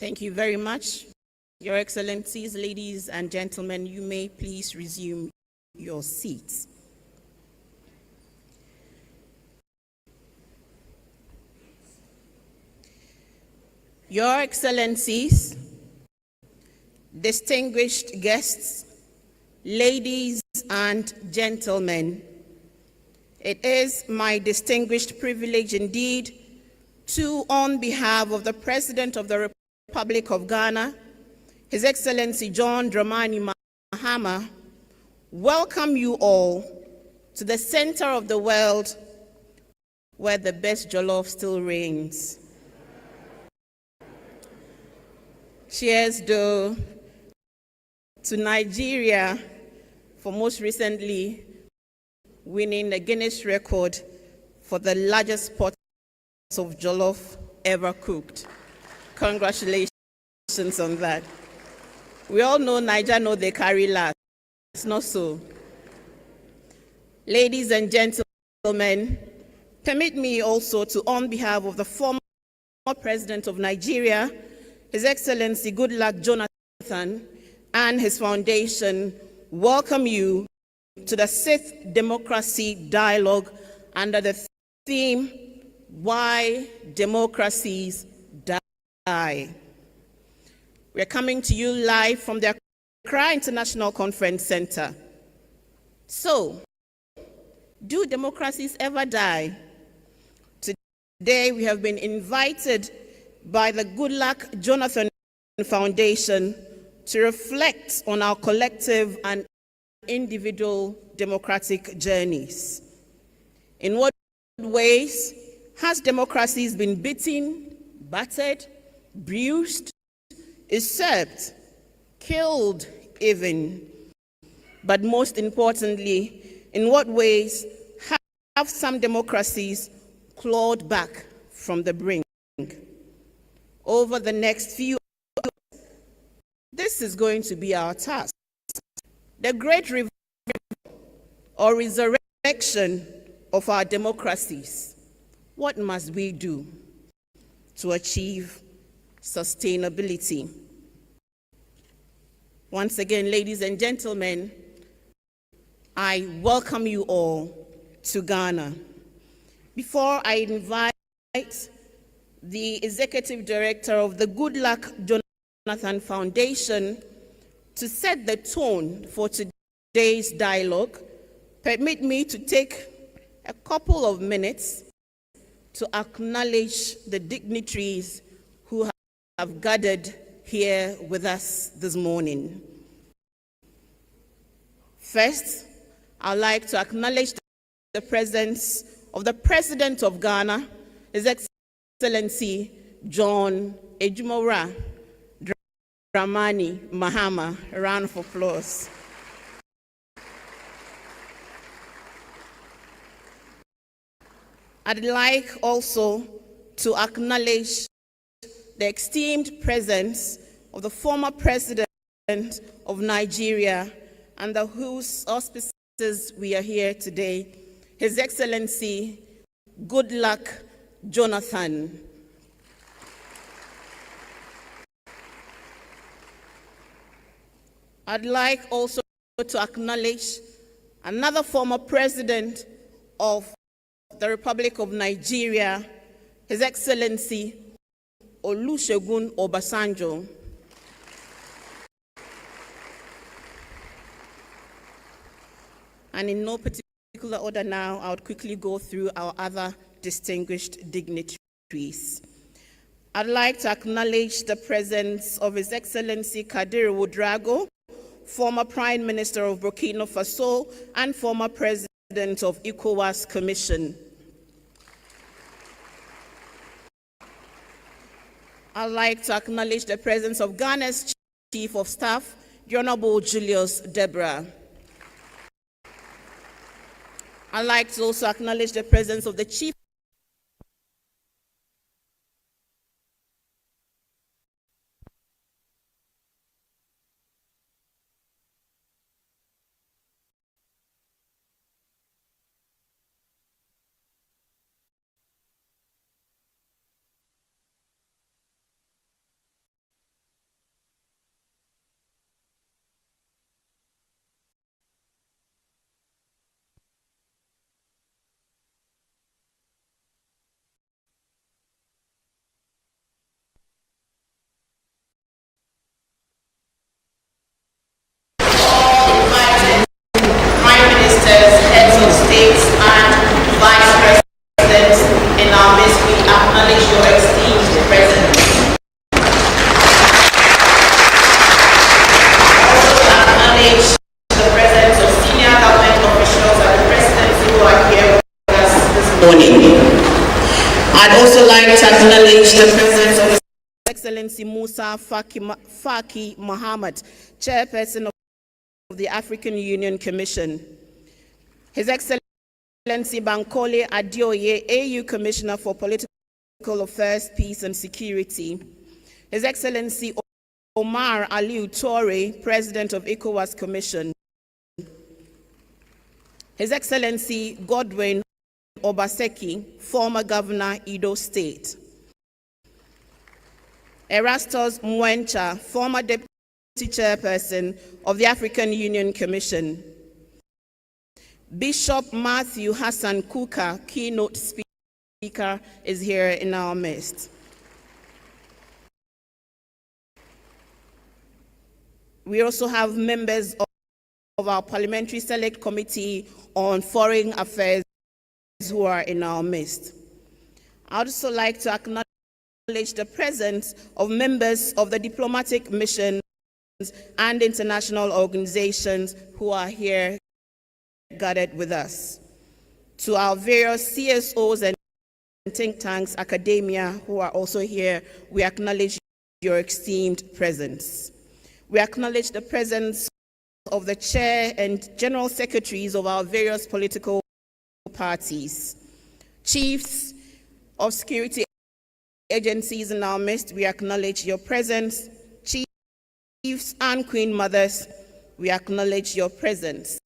Thank you very much. Your Excellencies, ladies and gentlemen, you may please resume your seats. Your Excellencies, distinguished guests, ladies and gentlemen, it is my distinguished privilege indeed to, on behalf of the President of the Republic of Ghana, His Excellency John Dramani Mahama, welcome you all to the center of the world where the best jollof still reigns. Cheers, though, to Nigeria for most recently winning the Guinness record for the largest pot of jollof ever cooked. Congratulations on that. We all know Niger know they carry last. It's not so. Ladies and gentlemen, permit me also to, on behalf of the former President of Nigeria, His Excellency Goodluck Jonathan, and his foundation, welcome you to the 6th Democracy Dialogue under the theme, Why Democracies Die. We're coming to you live from the Accra International Conference Center. So, do democracies ever die? Today we have been invited by the Goodluck Jonathan Foundation to reflect on our collective and individual democratic journeys. In what ways has democracies been beaten, battered, bruised, usurped, killed even? But most importantly, in what ways have some democracies clawed back from the brink? Over the next few hours, this is going to be our task. The great revival or resurrection of our democracies. What must we do to achieve sustainability? Once again, ladies and gentlemen, I welcome you all to Ghana. Before I invite the Executive Director of the Goodluck Jonathan Foundation to set the tone for today's dialogue, permit me to take a couple of minutes to acknowledge the dignitaries who have gathered here with us this morning. First, I'd like to acknowledge the presence of the President of Ghana, His Excellency John Ejumora Dramani Mahama. A round of applause. I'd like also to acknowledge the esteemed presence of the former President of Nigeria, under whose auspices we are here today, His Excellency Goodluck Jonathan. I'd like also to acknowledge another former President of the Republic of Nigeria, His Excellency Olusegun Obasanjo. And in no particular order now, I would quickly go through our other distinguished dignitaries. I'd like to acknowledge the presence of His Excellency Kadir Ouedraogo, former Prime Minister of Burkina Faso and former President of ECOWAS Commission. I'd like to acknowledge the presence of Ghana's Chief of Staff, the Honorable Julius Debra. I'd like to also acknowledge the presence of the Chief acknowledge the presence of His Excellency Musa Faki Mohammed, Chairperson of the African Union Commission. His Excellency Bankole Adeoye, AU Commissioner for Political Affairs, Peace and Security. His Excellency Omar Aliu Toure, President of ECOWAS Commission. His Excellency Godwin Obaseki, former Governor, Edo State. Erastus Mwencha, former Deputy Chairperson of the African Union Commission. Bishop Matthew Hassan Kuka, keynote speaker, is here in our midst. We also have members of our Parliamentary Select Committee on Foreign Affairs who are in our midst. I'd also like to acknowledge the presence of members of the diplomatic missions and international organizations who are here gathered with us. To our various CSOs and think tanks, academia, who are also here, we acknowledge your esteemed presence. We acknowledge the presence of the chair and general secretaries of our various political parties, chiefs of security agencies in our midst. We acknowledge your presence. Chiefs and Queen Mothers, we acknowledge your presence.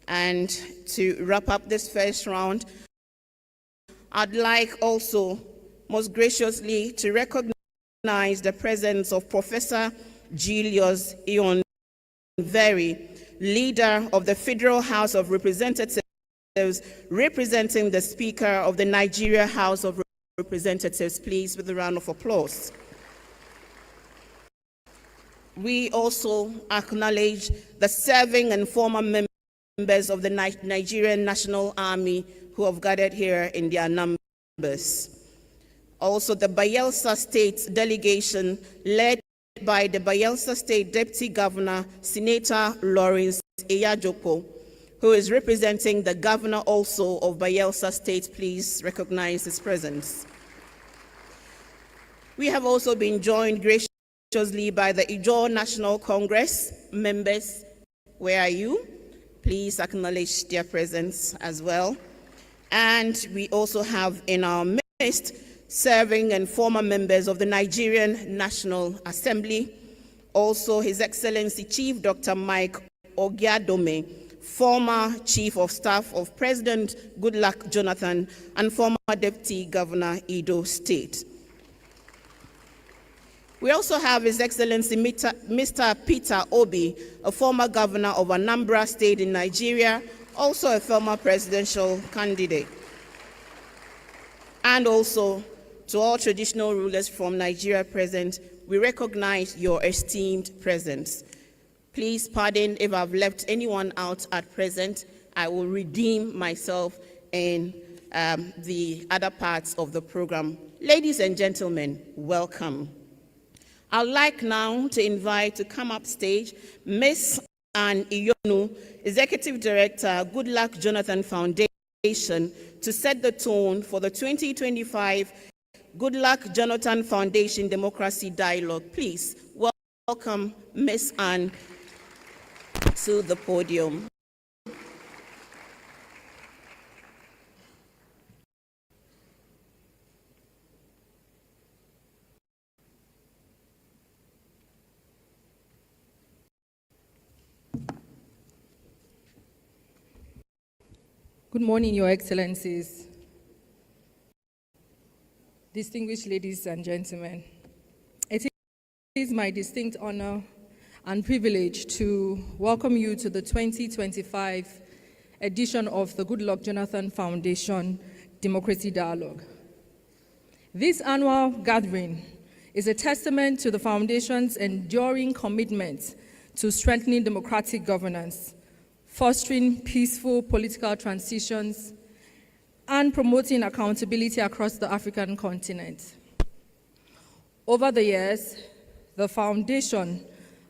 And to wrap up this first round, I'd like also most graciously to recognize the presence of Professor Julius Ionveri, leader of the Federal House of Representatives, representing the Speaker of the Nigeria House of Representatives, please, with a round of applause. We also acknowledge the serving and former members of the Nigerian National Army who have gathered here in their numbers. Also, the Bayelsa State delegation led by the Bayelsa State Deputy Governor, Senator Lawrence Eyajoko, who is representing the governor also of Bayelsa State. Please recognize his presence. We have also been joined graciously by the Ijaw National Congress members. Where are you? Please acknowledge their presence as well. And we also have in our midst serving and former members of the Nigerian National Assembly, also His Excellency Chief Dr. Mike Ogiadome, former Chief of Staff of President Goodluck Jonathan and former Deputy Governor, Edo State. We also have His Excellency Mr. Peter Obi, a former governor of Anambra State in Nigeria, also a former presidential candidate. And also, to all traditional rulers from Nigeria present, we recognize your esteemed presence. Please pardon if I've left anyone out at present. I will redeem myself in the other parts of the program. Ladies and gentlemen, welcome. I'd like now to invite to come up stage Ms. Anne Iyonu, Executive Director, Goodluck Jonathan Foundation, to set the tone for the 2025 Goodluck Jonathan Foundation Democracy Dialogue. Please welcome Ms. Anne to the podium. Good morning, Your Excellencies, distinguished ladies and gentlemen. It is my distinct honor and privilege to welcome you to the 2025 edition of the Goodluck Jonathan Foundation Democracy Dialogue. This annual gathering is a testament to the Foundation's enduring commitment to strengthening democratic governance, fostering peaceful political transitions, and promoting accountability across the African continent. Over the years, the Foundation,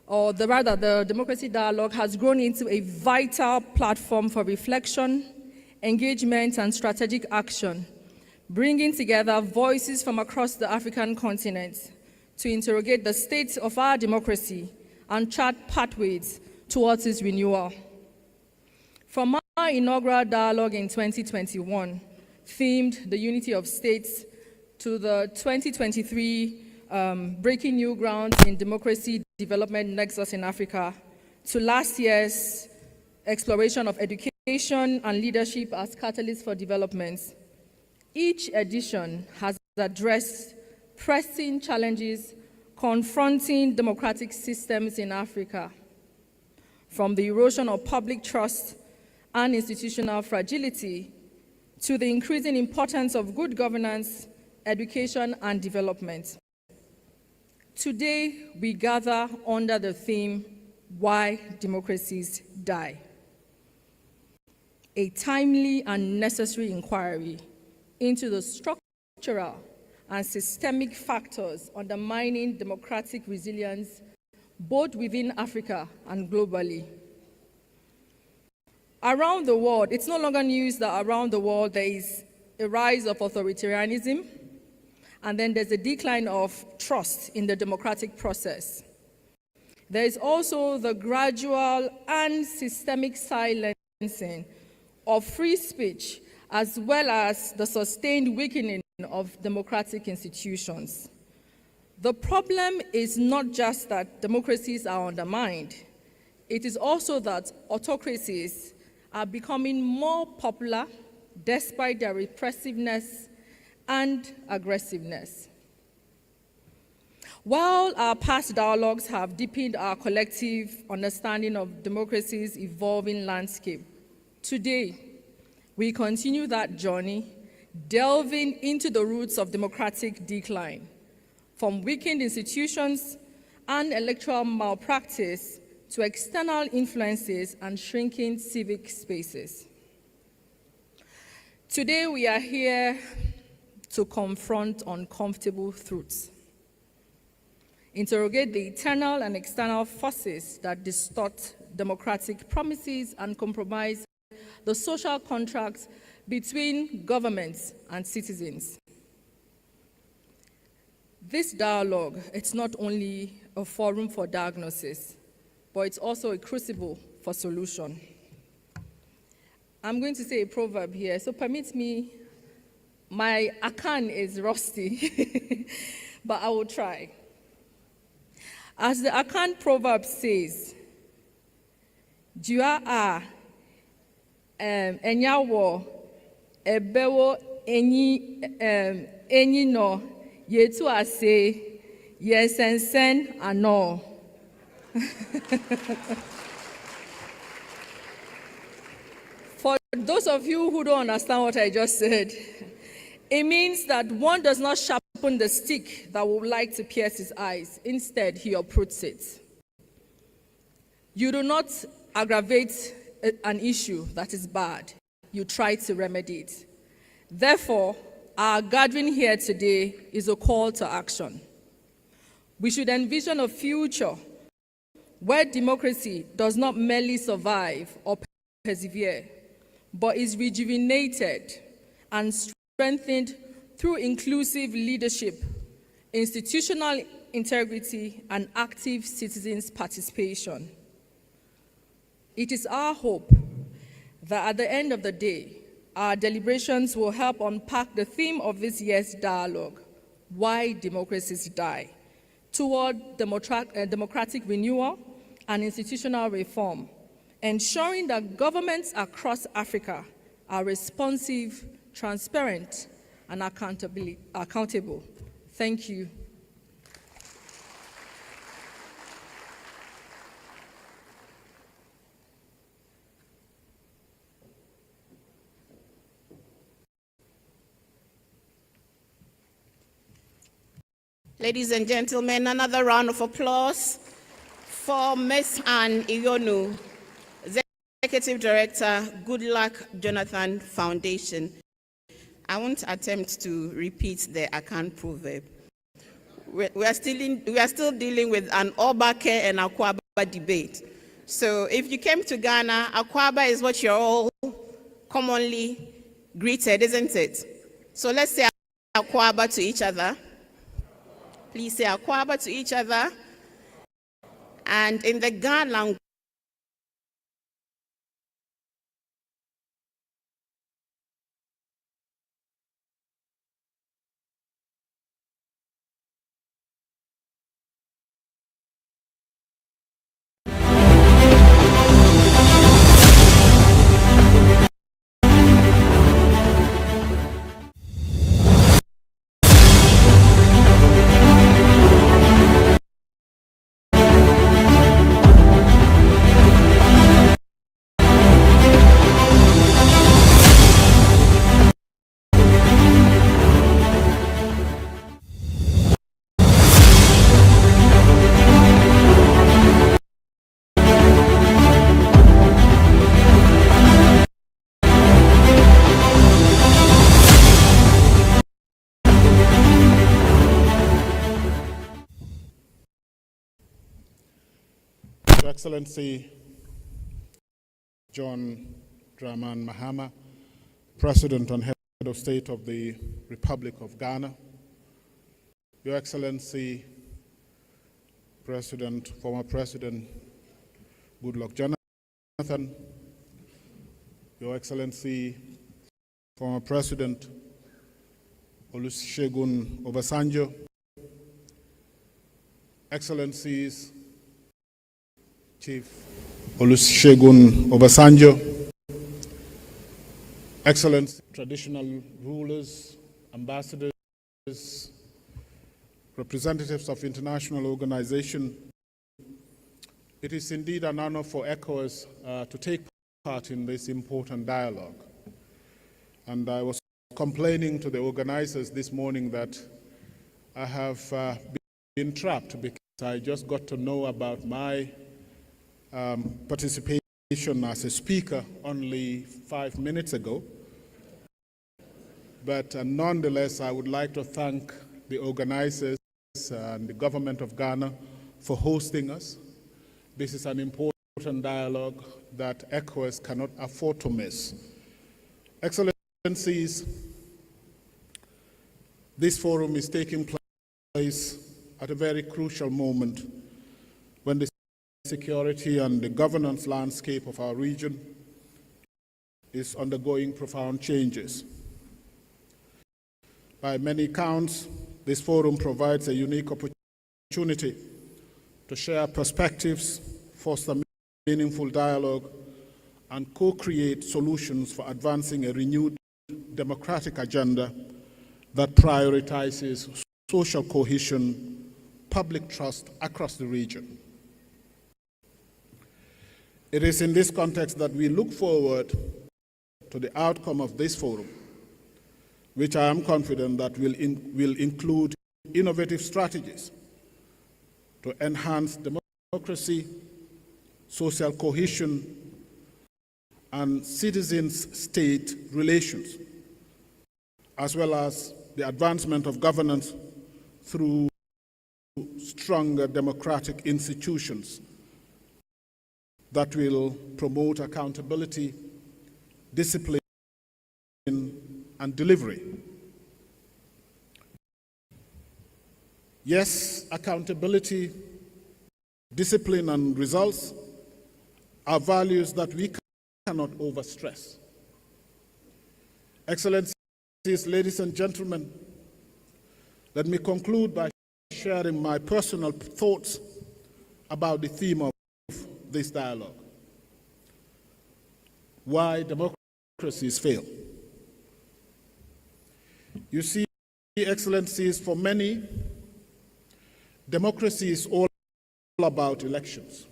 the Democracy Dialogue, has grown into a vital platform for reflection, engagement, and strategic action, bringing together voices from across the African continent to interrogate the state of our democracy and chart pathways towards its renewal. From our inaugural dialogue in 2021, themed the unity of states, to the 2023 Breaking New Ground in Democracy Development Nexus in Africa, to last year's exploration of education and leadership as catalysts for development, each edition has addressed pressing challenges confronting democratic systems in Africa, from the erosion of public trust and institutional fragility to the increasing importance of good governance, education, and development. Today, we gather under the theme, Why Democracies Die. A timely and necessary inquiry into the structural and systemic factors undermining democratic resilience both within Africa and globally. Around the world, it's no longer news that around the world there is a rise of authoritarianism, and then there's a decline of trust in the democratic process. There is also the gradual and systemic silencing of free speech, as well as the sustained weakening of democratic institutions. The problem is not just that democracies are undermined, it is also that autocracies are becoming more popular despite their repressiveness and aggressiveness. While our past dialogues have deepened our collective understanding of democracy's evolving landscape, today we continue that journey, delving into the roots of democratic decline, from weakened institutions and electoral malpractice to external influences and shrinking civic spaces. Today we are here to confront uncomfortable truths, interrogate the internal and external forces that distort democratic promises and compromise the social contract between governments and citizens. This dialogue, it's not only a forum for diagnosis, but it's also a crucible for solution. I'm going to say a proverb here, so permit me, my Akan is rusty, but I will try. As the Akan proverb says, Jua a enyawo ebewo enyi no yetu ase yesensen ano. For those of you who don't understand what I just said, it means that one does not sharpen the stick that would like to pierce his eyes. Instead, he uproots it. You do not aggravate an issue that is bad. You try to remedy it. Therefore, our gathering here today is a call to action. We should envision a future where democracy does not merely survive or persevere, but is rejuvenated and strengthened through inclusive leadership, institutional integrity, and active citizens' participation. It is our hope that at the end of the day, our deliberations will help unpack the theme of this year's dialogue, Why Democracies Die, toward democratic renewal and institutional reform, ensuring that governments across Africa are responsive, transparent, and accountable. Thank you. Ladies and gentlemen, another round of applause for Ms. Anne Iyonu, Executive Director, Goodluck Jonathan Foundation. I won't attempt to repeat the Akan proverb. We are still dealing with an Obake and Akwaba debate. So if you came to Ghana, Akwaba is what you're all commonly greeted, isn't it? So let's say Akwaba to each other. Please say Akwaba to each other. And in the Ga language, Your Excellency John Dramani Mahama, President and Head of State of the Republic of Ghana, Your Excellency former President Goodluck Jonathan, Your Excellency former President Olusegun Obasanjo, Excellencies Chief Olusegun Obasanjo, Excellencies, traditional rulers, ambassadors, representatives of international organizations, it is indeed an honor for ECOWAS to take part in this important dialogue. And I was complaining to the organizers this morning that I have been trapped because I just got to know about my participation as a speaker only 5 minutes ago. But nonetheless, I would like to thank the organizers and the government of Ghana for hosting us. This is an important dialogue that ECOWAS cannot afford to miss. Excellencies, this forum is taking place at a very crucial moment when the security and the governance landscape of our region is undergoing profound changes. By many counts, this forum provides a unique opportunity to share perspectives, foster meaningful dialogue, and co-create solutions for advancing a renewed democratic agenda that prioritizes social cohesion, public trust across the region. It is in this context that we look forward to the outcome of this forum, which I am confident that will include innovative strategies to enhance democracy, social cohesion, and citizens-state relations, as well as the advancement of governance through stronger democratic institutions that will promote accountability, discipline, and delivery. Yes, accountability, discipline, and results are values that we cannot overstress. Excellencies, ladies and gentlemen, let me conclude by sharing my personal thoughts about the theme of this dialogue: why democracies fail. You see, Excellencies, for many, democracy is all about elections.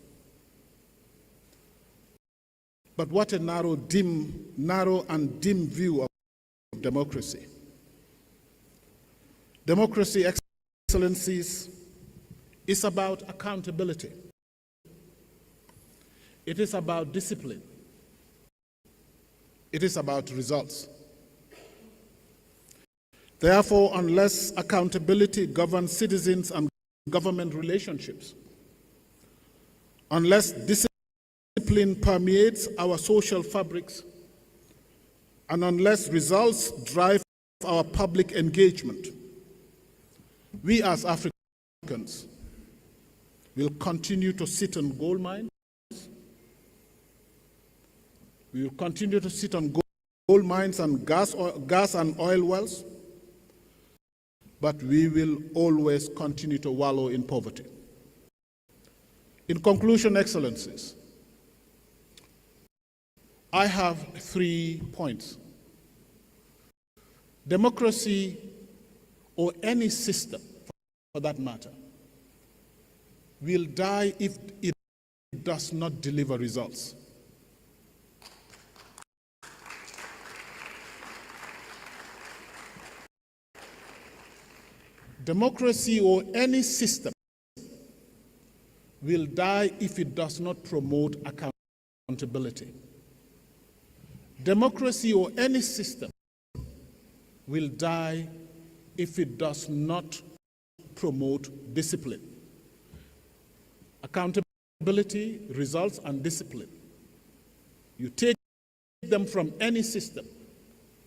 But what a narrow and dim view of democracy. Democracy, Excellencies, is about accountability. It is about discipline. It is about results. Therefore, unless accountability governs citizens and government relationships, unless discipline permeates our social fabrics, and unless results drive our public engagement, we as Africans will continue to sit on gold mines. We will continue to sit on gold mines and gas and oil wells, but we will always continue to wallow in poverty. In conclusion, Excellencies, I have 3 points. Democracy, or any system for that matter, will die if it does not deliver results. Democracy, or any system, will die if it does not promote accountability. Democracy, or any system, will die if it does not promote discipline. Accountability, results, and discipline. You take them from any system,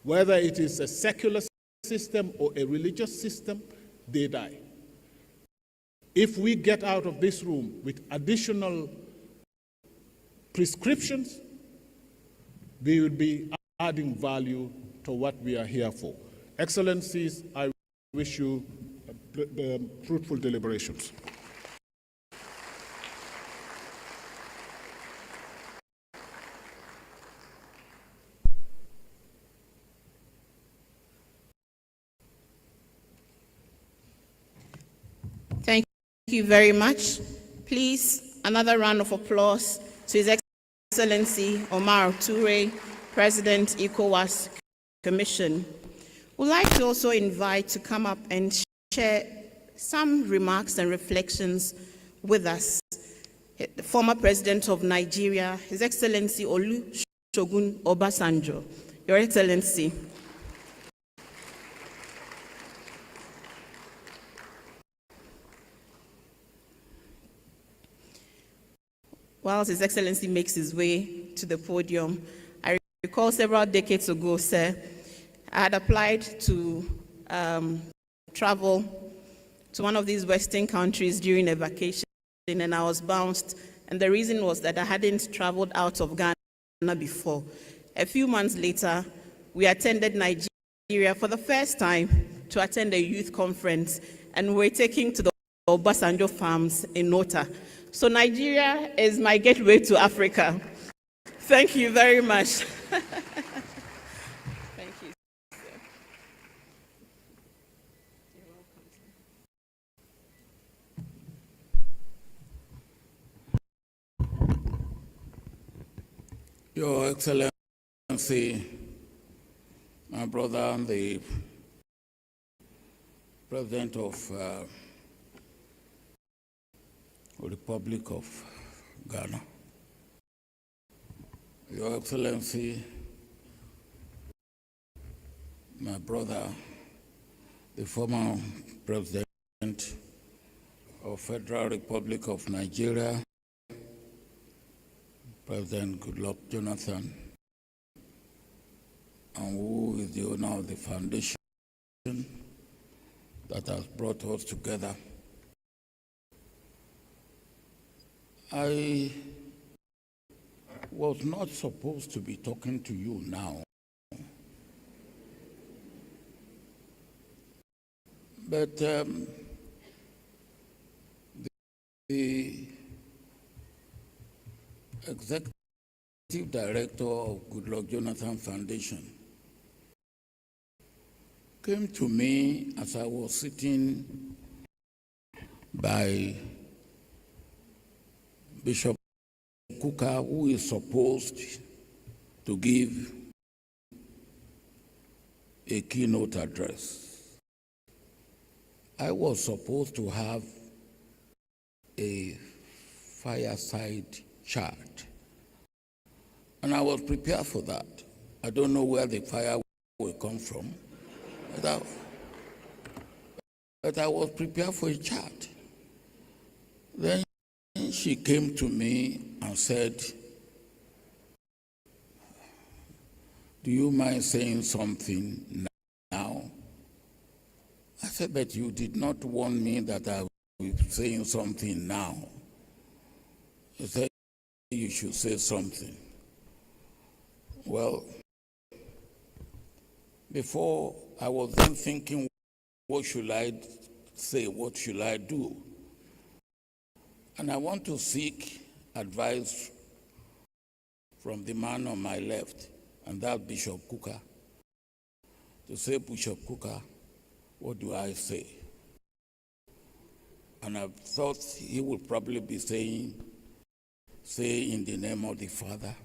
whether it is a secular system or a religious system, they die. If we get out of this room with additional prescriptions, we will be adding value to what we are here for. Excellencies, I wish you fruitful deliberations. Thank you very much. Please, another round of applause to His Excellency Omar Toure, President, ECOWAS Commission. We'd like to also invite to come up and share some remarks and reflections with us the former President of Nigeria, His Excellency Olusegun Obasanjo. Your Excellency. Whilst His Excellency makes his way to the podium, I recall several decades ago, sir, I had applied to travel to one of these Western countries during a vacation, and I was bounced. And the reason was that I hadn't traveled out of Ghana before. A few months later, we attended Nigeria for the first time to attend a youth conference, and we were taken to the Obasanjo farms in Nota. So Nigeria is my gateway to Africa. Thank you very much. Thank you, sir. You're welcome, sir. Your Excellency, my brother, the President of Republic of Ghana, Your Excellency, my brother, the former President of Federal Republic of Nigeria, President Goodluck Jonathan, and who is the owner of the foundation that has brought us together. I was not supposed to be talking to you now, but the Executive Director of Goodluck Jonathan Foundation came to me as I was sitting by Bishop Kuka, who is supposed to give a keynote address. I was supposed to have a fireside chat, and I was prepared for that. I don't know where the fire will come from, but I was prepared for a chat. Then she came to me and said, "Do you mind saying something now?" said, but you did not warn me that I will be saying something now. He said, you should say something. Well, before I was then thinking, what should I say? What should I do? And I want to seek advice from the man on my left, and that's Bishop Kuka, to say, Bishop Kuka, what do I say? And I thought he would probably be saying, say in the name of the Father,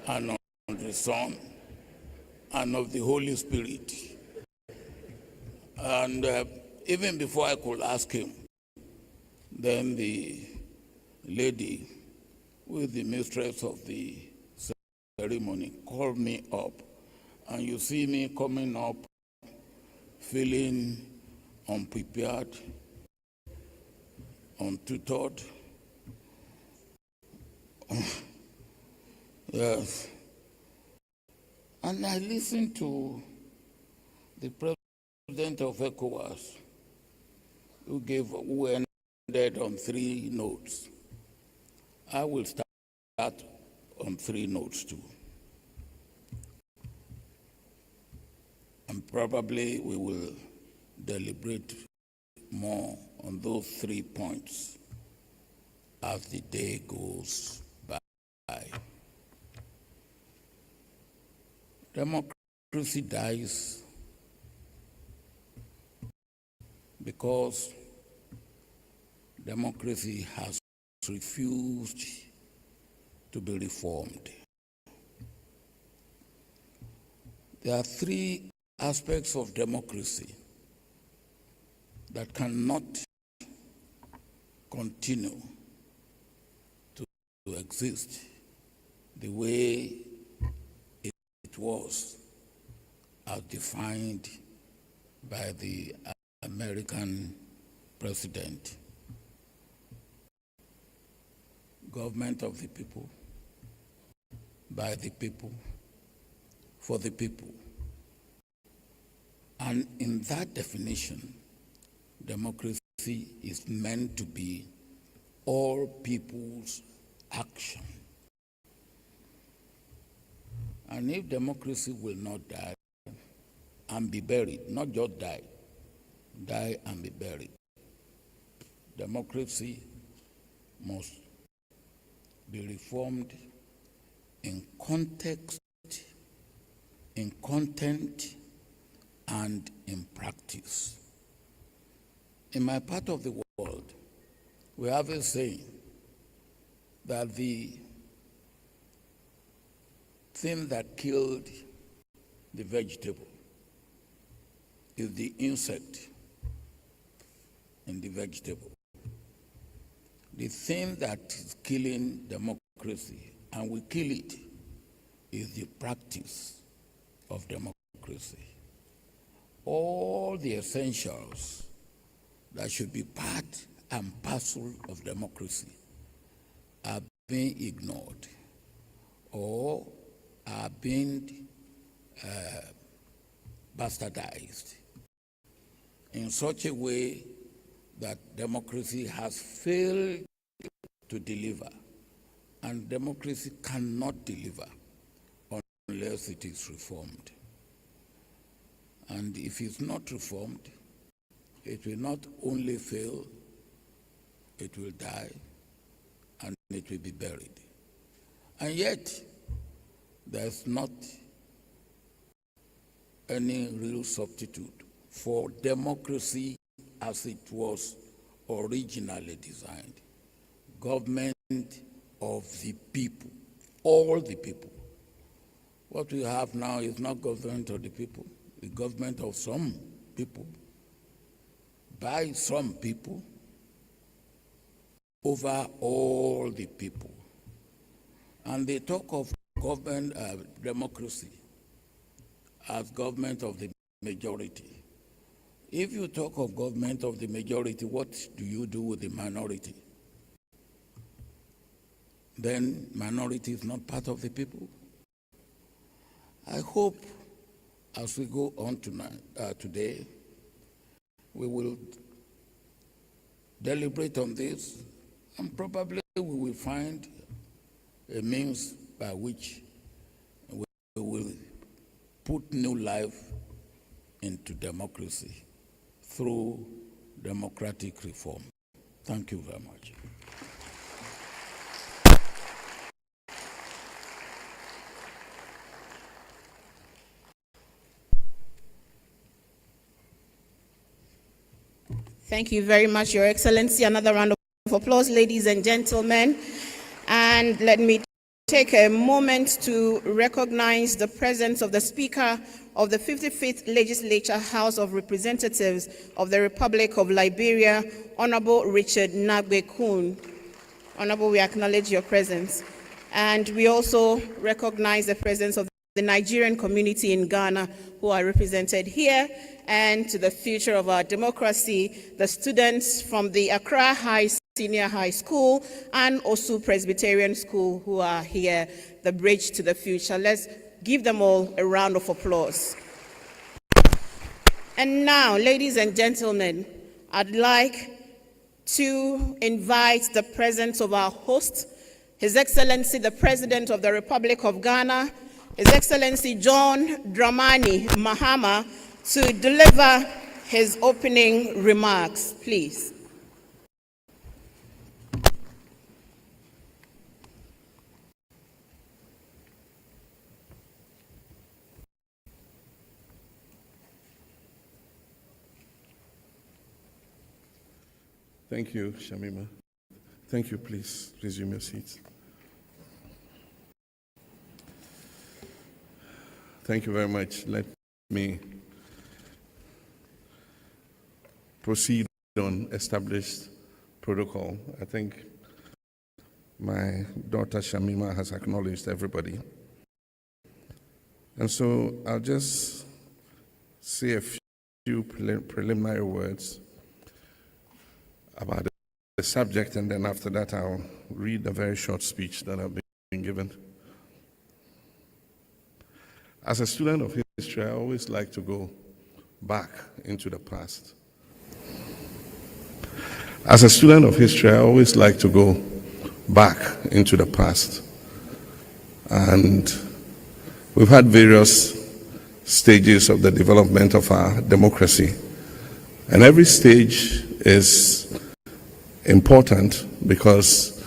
and of the Son, and of the Holy Spirit. And even before I could ask him, then the lady, who is the mistress of the ceremony, called me up. And you see me coming up, feeling unprepared, untutored. Yes. And I listened to the president of ECOWAS, who ended on 3 notes. I will start on 3 notes too. And probably we will deliberate more on those 3 points as the day goes by. Democracy dies because democracy has refused to be reformed. There are 3 aspects of democracy that cannot continue to exist the way it was as defined by the American president. Government of the people, by the people, for the people. And in that definition, democracy is meant to be all people's action. And if democracy will not die and be buried, not just die and be buried, democracy must be reformed in context, in content, and in practice. In my part of the world, we have a saying that the thing that killed the vegetable is the insect in the vegetable. The thing that is killing democracy, and we kill it, is the practice of democracy. All the essentials that should be part and parcel of democracy are being ignored or are being bastardized in such a way that democracy has failed to deliver, and democracy cannot deliver unless it is reformed. And if it's not reformed, it will not only fail, it will die, and it will be buried. And yet, there's not any real substitute for democracy as it was originally designed. Government of the people, all the people. What we have now is not government of the people, the government of some people, by some people, over all the people. And they talk of government democracy as government of the majority. If you talk of government of the majority, what do you do with the minority? Then minority is not part of the people. I hope as we go on tonight, today, we will deliberate on this, and probably we will find a means by which we will put new life into democracy through democratic reform. Thank you very much. Thank you very much, Your Excellency. Another round of applause, ladies and gentlemen. And let me take a moment to recognize the presence of the Speaker of the 55th Legislature House of Representatives of the Republic of Liberia, Honorable Richard Nagbe-Kun. Honorable, we acknowledge your presence. And we also recognize the presence of the Nigerian community in Ghana who are represented here, and to the future of our democracy, the students from the Accra High Senior High School and Osu Presbyterian School who are here, the bridge to the future. Let's give them all a round of applause. And now, ladies and gentlemen, I'd like to invite the presence of our host, His Excellency the President of the Republic of Ghana, His Excellency John Dramani Mahama, to deliver his opening remarks, please. Thank you, Shamima. Thank you. Please resume your seats. Thank you very much. Let me proceed on established protocol. I think my daughter Shamima has acknowledged everybody. And so I'll just say a few preliminary words about the subject, and then after that I'll read a very short speech that I've been given. As a student of history, I always like to go back into the past. As a student of history, I always like to go back into the past. And we've had various stages of the development of our democracy. And every stage is important because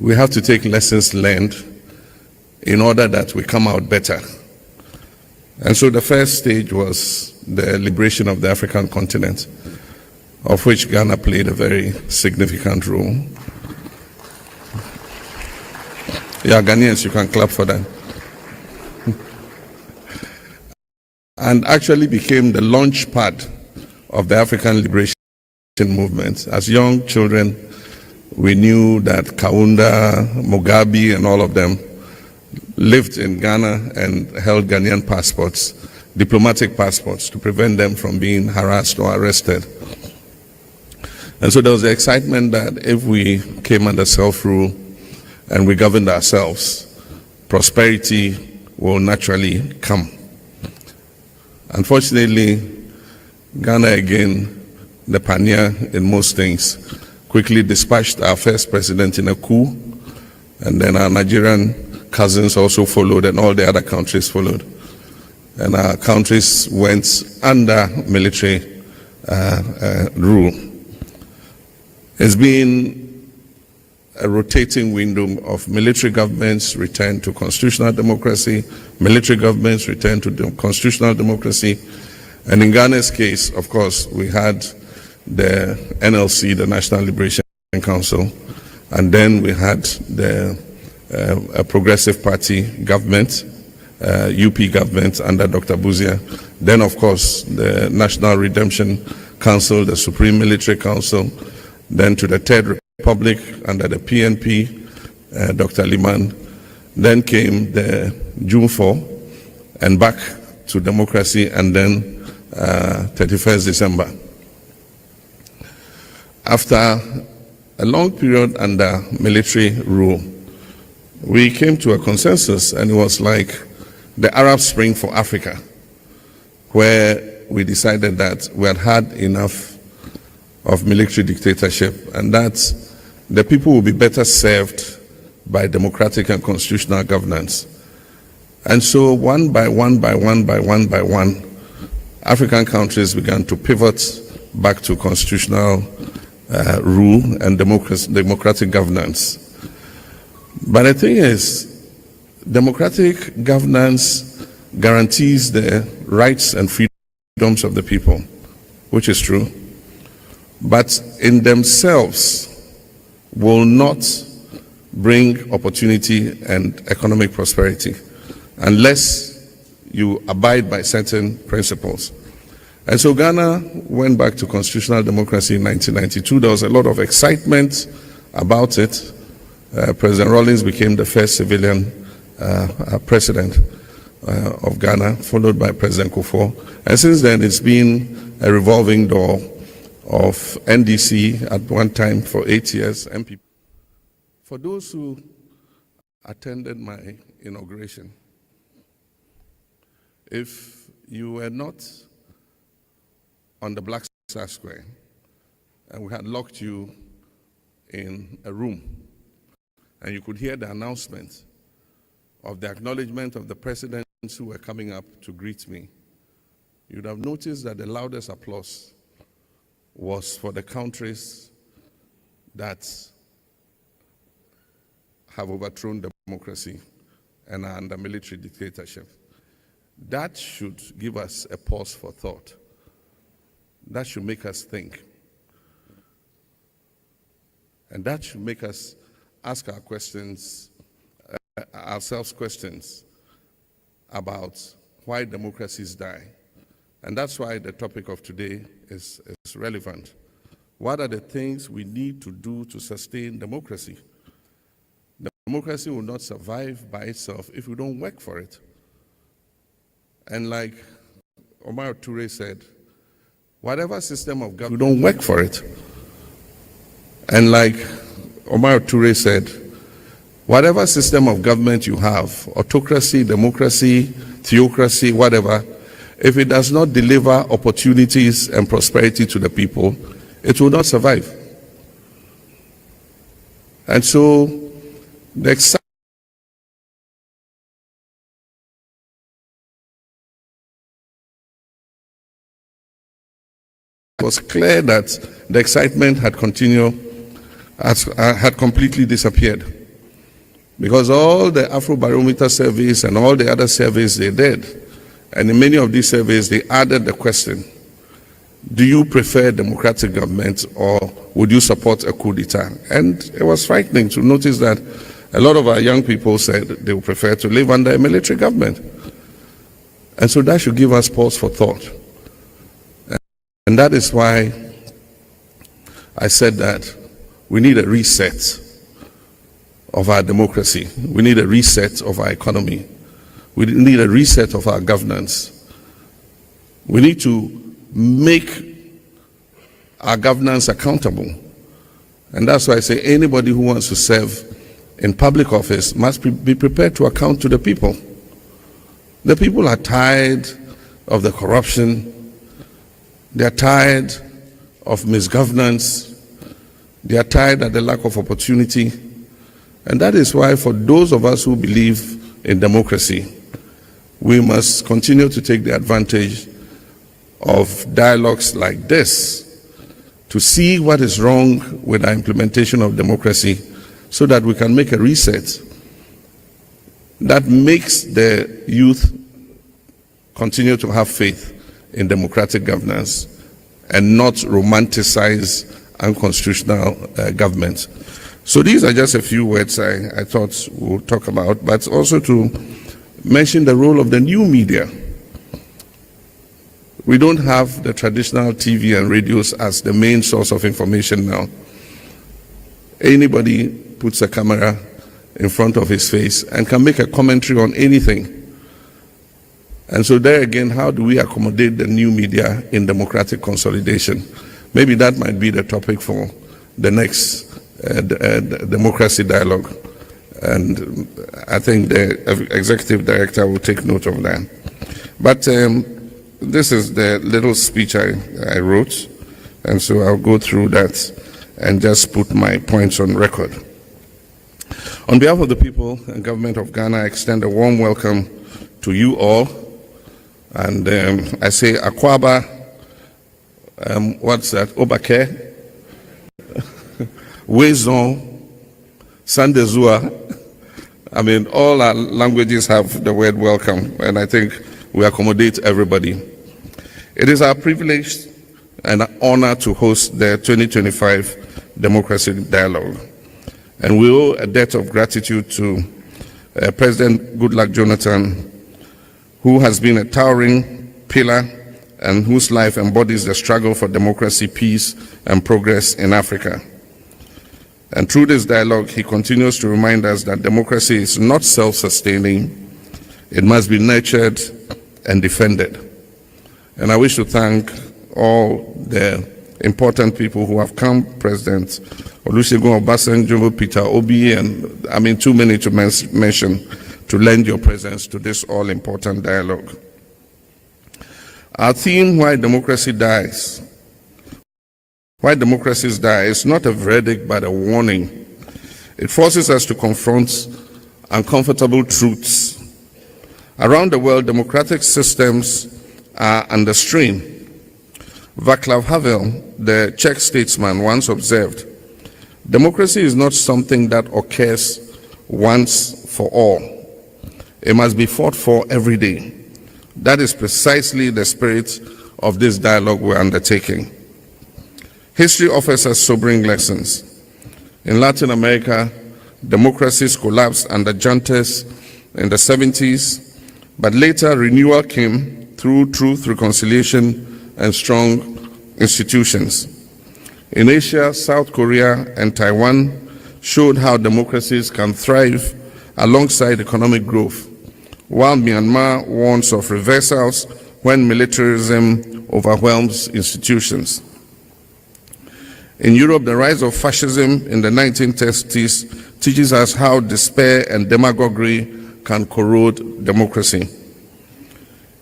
we have to take lessons learned in order that we come out better. And so the first stage was the liberation of the African continent, of which Ghana played a very significant role. Yeah, Ghanaians, you can clap for that. And actually became the launch pad of the African liberation movement. As young children, we knew that Kaunda, Mugabe, and all of them lived in Ghana and held Ghanaian passports, diplomatic passports, to prevent them from being harassed or arrested. And so there was the excitement that if we came under self-rule and we governed ourselves, prosperity will naturally come. Unfortunately, Ghana, again, the pioneer in most things, quickly dispatched our first president in a coup, and then our Nigerian cousins also followed, and all the other countries followed. And our countries went under military rule. It's been a rotating window of military governments return to constitutional democracy, military governments return to constitutional democracy. And in Ghana's case, of course, we had the NLC, the National Liberation Council, and then we had the a Progressive Party government, UP government under Dr. Buzia. Then, of course, the National Redemption Council, the Supreme Military Council, then to the Third Republic under the PNP, Dr. Liman. Then came the June 4, and back to democracy, and then 31st December. After a long period under military rule, we came to a consensus, and it was like the Arab Spring for Africa, where we decided that we had had enough of military dictatorship, and that the people will be better served by democratic and constitutional governance. And so one by one, African countries began to pivot back to constitutional rule and democratic governance. But the thing is, democratic governance guarantees the rights and freedoms of the people, which is true, but in themselves will not bring opportunity and economic prosperity unless you abide by certain principles. And so Ghana went back to constitutional democracy in 1992. There was a lot of excitement about it. President Rawlings became the first civilian president of Ghana, followed by President Kufuor. And since then, it's been a revolving door of NDC at one time for 8 years, MPP. For those who attended my inauguration, if you were not on the Black Star Square and we had locked you in a room and you could hear the announcement of the acknowledgement of the presidents who were coming up to greet me, you'd have noticed that the loudest applause was for the countries that have overthrown democracy and are under military dictatorship. That should give us a pause for thought. That should make us think. And that should make us ask ourselves questions about why democracies die. And that's why the topic of today is relevant. What are the things we need to do to sustain democracy? Democracy will not survive by itself if we don't work for it. And like Omar Toure said, whatever system of government, we don't work for it. And like Omar Toure said, whatever system of government you have, autocracy, democracy, theocracy, whatever, if it does not deliver opportunities and prosperity to the people, it will not survive. And so the excitement was clear that the excitement had completely disappeared, because all the Afrobarometer surveys and all the other surveys they did, and in many of these surveys they added the question, do you prefer democratic government or would you support a coup d'etat? And it was frightening to notice that a lot of our young people said they would prefer to live under a military government. And so that should give us pause for thought. And that is why I said that we need a reset of our democracy. We need a reset of our economy. We need a reset of our governance. We need to make our governance accountable. And that's why I say anybody who wants to serve in public office must be prepared to account to the people. The people are tired of the corruption. They are tired of misgovernance. They are tired of the lack of opportunity. And that is why for those of us who believe in democracy, we must continue to take the advantage of dialogues like this to see what is wrong with our implementation of democracy so that we can make a reset that makes the youth continue to have faith in democratic governance and not romanticize unconstitutional government. So these are just a few words I thought we'll talk about, but also to mention the role of the new media. We don't have the traditional TV and radios as the main source of information now. Anybody puts a camera in front of his face and can make a commentary on anything. And so there again, how do we accommodate the new media in democratic consolidation? Maybe that might be the topic for the next democracy dialogue. And I think the executive director will take note of that. But this is the little speech I wrote And so I'll go through that and just put my points on record. On behalf of the people and government of Ghana, I extend a warm welcome to you all. And I say Akwaba, what's that? Obake, Wezon, Sandezua. I mean, all our languages have the word welcome, and I think we accommodate everybody. It is our privilege and honor to host the 2025 Democracy Dialogue. And we owe a debt of gratitude to President Goodluck Jonathan, who has been a towering pillar and whose life embodies the struggle for democracy, peace, and progress in Africa. And through this dialogue, he continues to remind us that democracy is not self-sustaining. It must be nurtured and defended. And I wish to thank all the important people who have come, President Olusegun Obasanjo, Peter Obi, and I mean too many to mention, to lend your presence to this all-important dialogue. Our theme, Why Democracy Dies. Why democracies die is not a verdict but a warning. It forces us to confront uncomfortable truths. Around the world, democratic systems are under strain. Václav Havel, the Czech statesman, once observed, democracy is not something that occurs once for all. It must be fought for every day. That is precisely the spirit of this dialogue we're undertaking. History offers us sobering lessons. In Latin America, democracies collapsed under juntas in the 70s, but later renewal came through truth, reconciliation, and strong institutions. In Asia, South Korea and Taiwan showed how democracies can thrive alongside economic growth, while Myanmar warns of reversals when militarism overwhelms institutions. In Europe, the rise of fascism in the 1930s teaches us how despair and demagoguery can corrode democracy.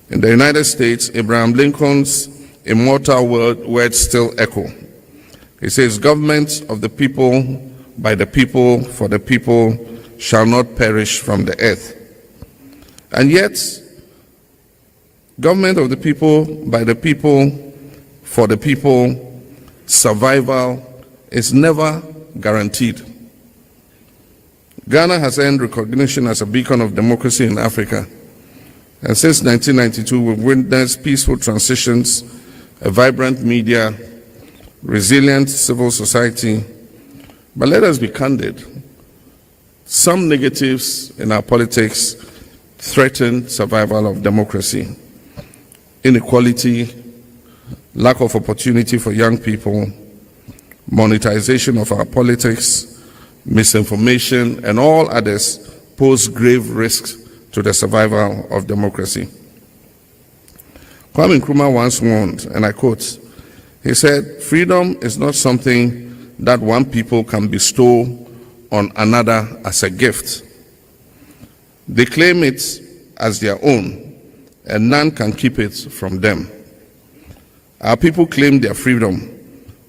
In the United States, Abraham Lincoln's immortal words still echo. He says, "Government of the people, by the people, for the people, shall not perish from the earth." And yet, government of the people, by the people, for the people, survival is never guaranteed. Ghana has earned recognition as a beacon of democracy in Africa. And since 1992, we've witnessed peaceful transitions, a vibrant media, resilient civil society. But let us be candid. Some negatives in our politics threaten survival of democracy. Inequality, lack of opportunity for young people, monetization of our politics, misinformation, and all others pose grave risks to the survival of democracy. Kwame Nkrumah once warned, and I quote, he said, "Freedom is not something that one people can bestow on another as a gift. They claim it as their own, and none can keep it from them. Our people claim their freedom,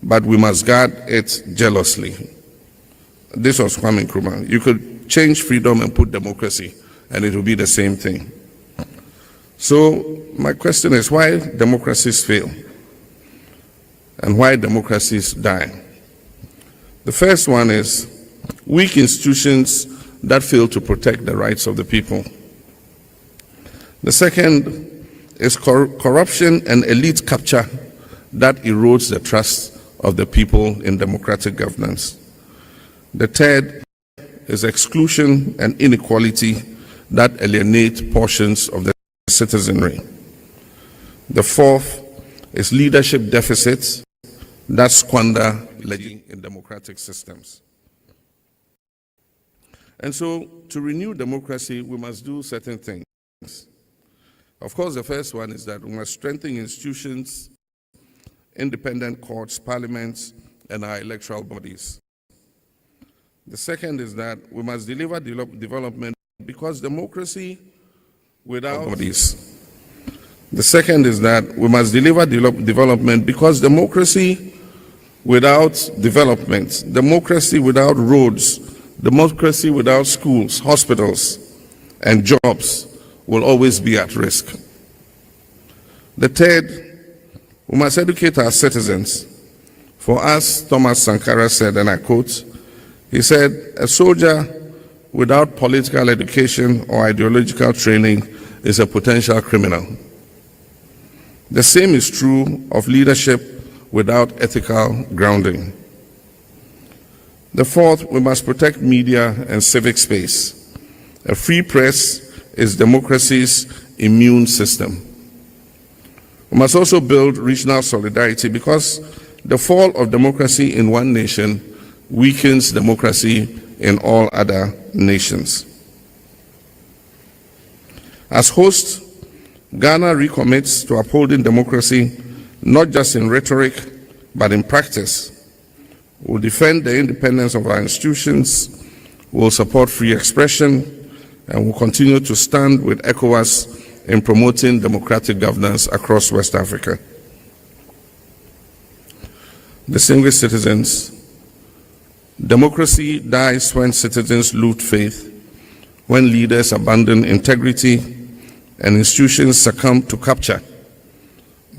but we must guard it jealously." This was Kwame Nkrumah. You could change freedom and put democracy, and it will be the same thing. So my question is, why democracies fail? And why democracies die? The first one is weak institutions that fail to protect the rights of the people. The second is corruption and elite capture that erodes the trust of the people in democratic governance. The third is exclusion and inequality that alienate portions of the citizenry. The fourth is leadership deficits that squander legislation in democratic systems. And so, to renew democracy, we must do certain things. Of course, the first one is that we must strengthen institutions, independent courts, parliaments, and our electoral bodies. The second is that we must deliver development because democracy without bodies. The second is that we must deliver development because democracy without development, democracy without roads, democracy without schools, hospitals, and jobs will always be at risk. The third, we must educate our citizens. For us, Thomas Sankara said, and I quote, he said, "A soldier without political education or ideological training is a potential criminal." The same is true of leadership without ethical grounding. The fourth, we must protect media and civic space. A free press is democracy's immune system. We must also build regional solidarity because the fall of democracy in one nation weakens democracy in all other nations. As host, Ghana recommits to upholding democracy not just in rhetoric but in practice. We'll defend the independence of our institutions, we'll support free expression, and will continue to stand with ECOWAS in promoting democratic governance across West Africa. Distinguished citizens, democracy dies when citizens lose faith, when leaders abandon integrity, and institutions succumb to capture.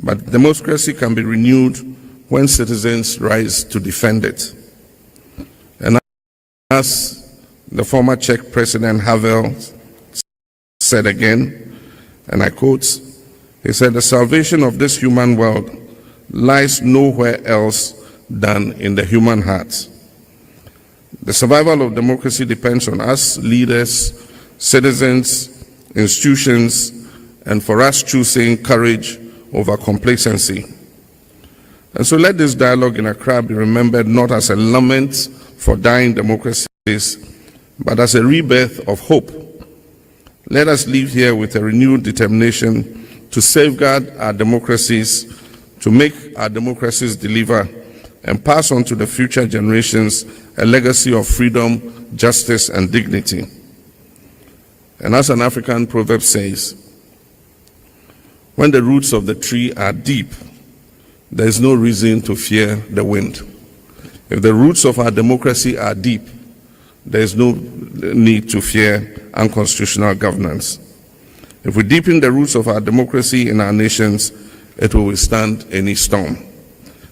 But democracy can be renewed when citizens rise to defend it. And as the former Czech President Havel said again, and I quote, he said, "The salvation of this human world lies nowhere else than in the human heart." The survival of democracy depends on us, leaders, citizens, institutions, and for us choosing courage over complacency. And so let this dialogue in Accra be remembered not as a lament for dying democracies, but as a rebirth of hope. Let us leave here with a renewed determination to safeguard our democracies, to make our democracies deliver, and pass on to the future generations a legacy of freedom, justice, and dignity. And as an African proverb says, when the roots of the tree are deep, there is no reason to fear the wind. If the roots of our democracy are deep, there is no need to fear unconstitutional governance. If we deepen the roots of our democracy in our nations, it will withstand any storm.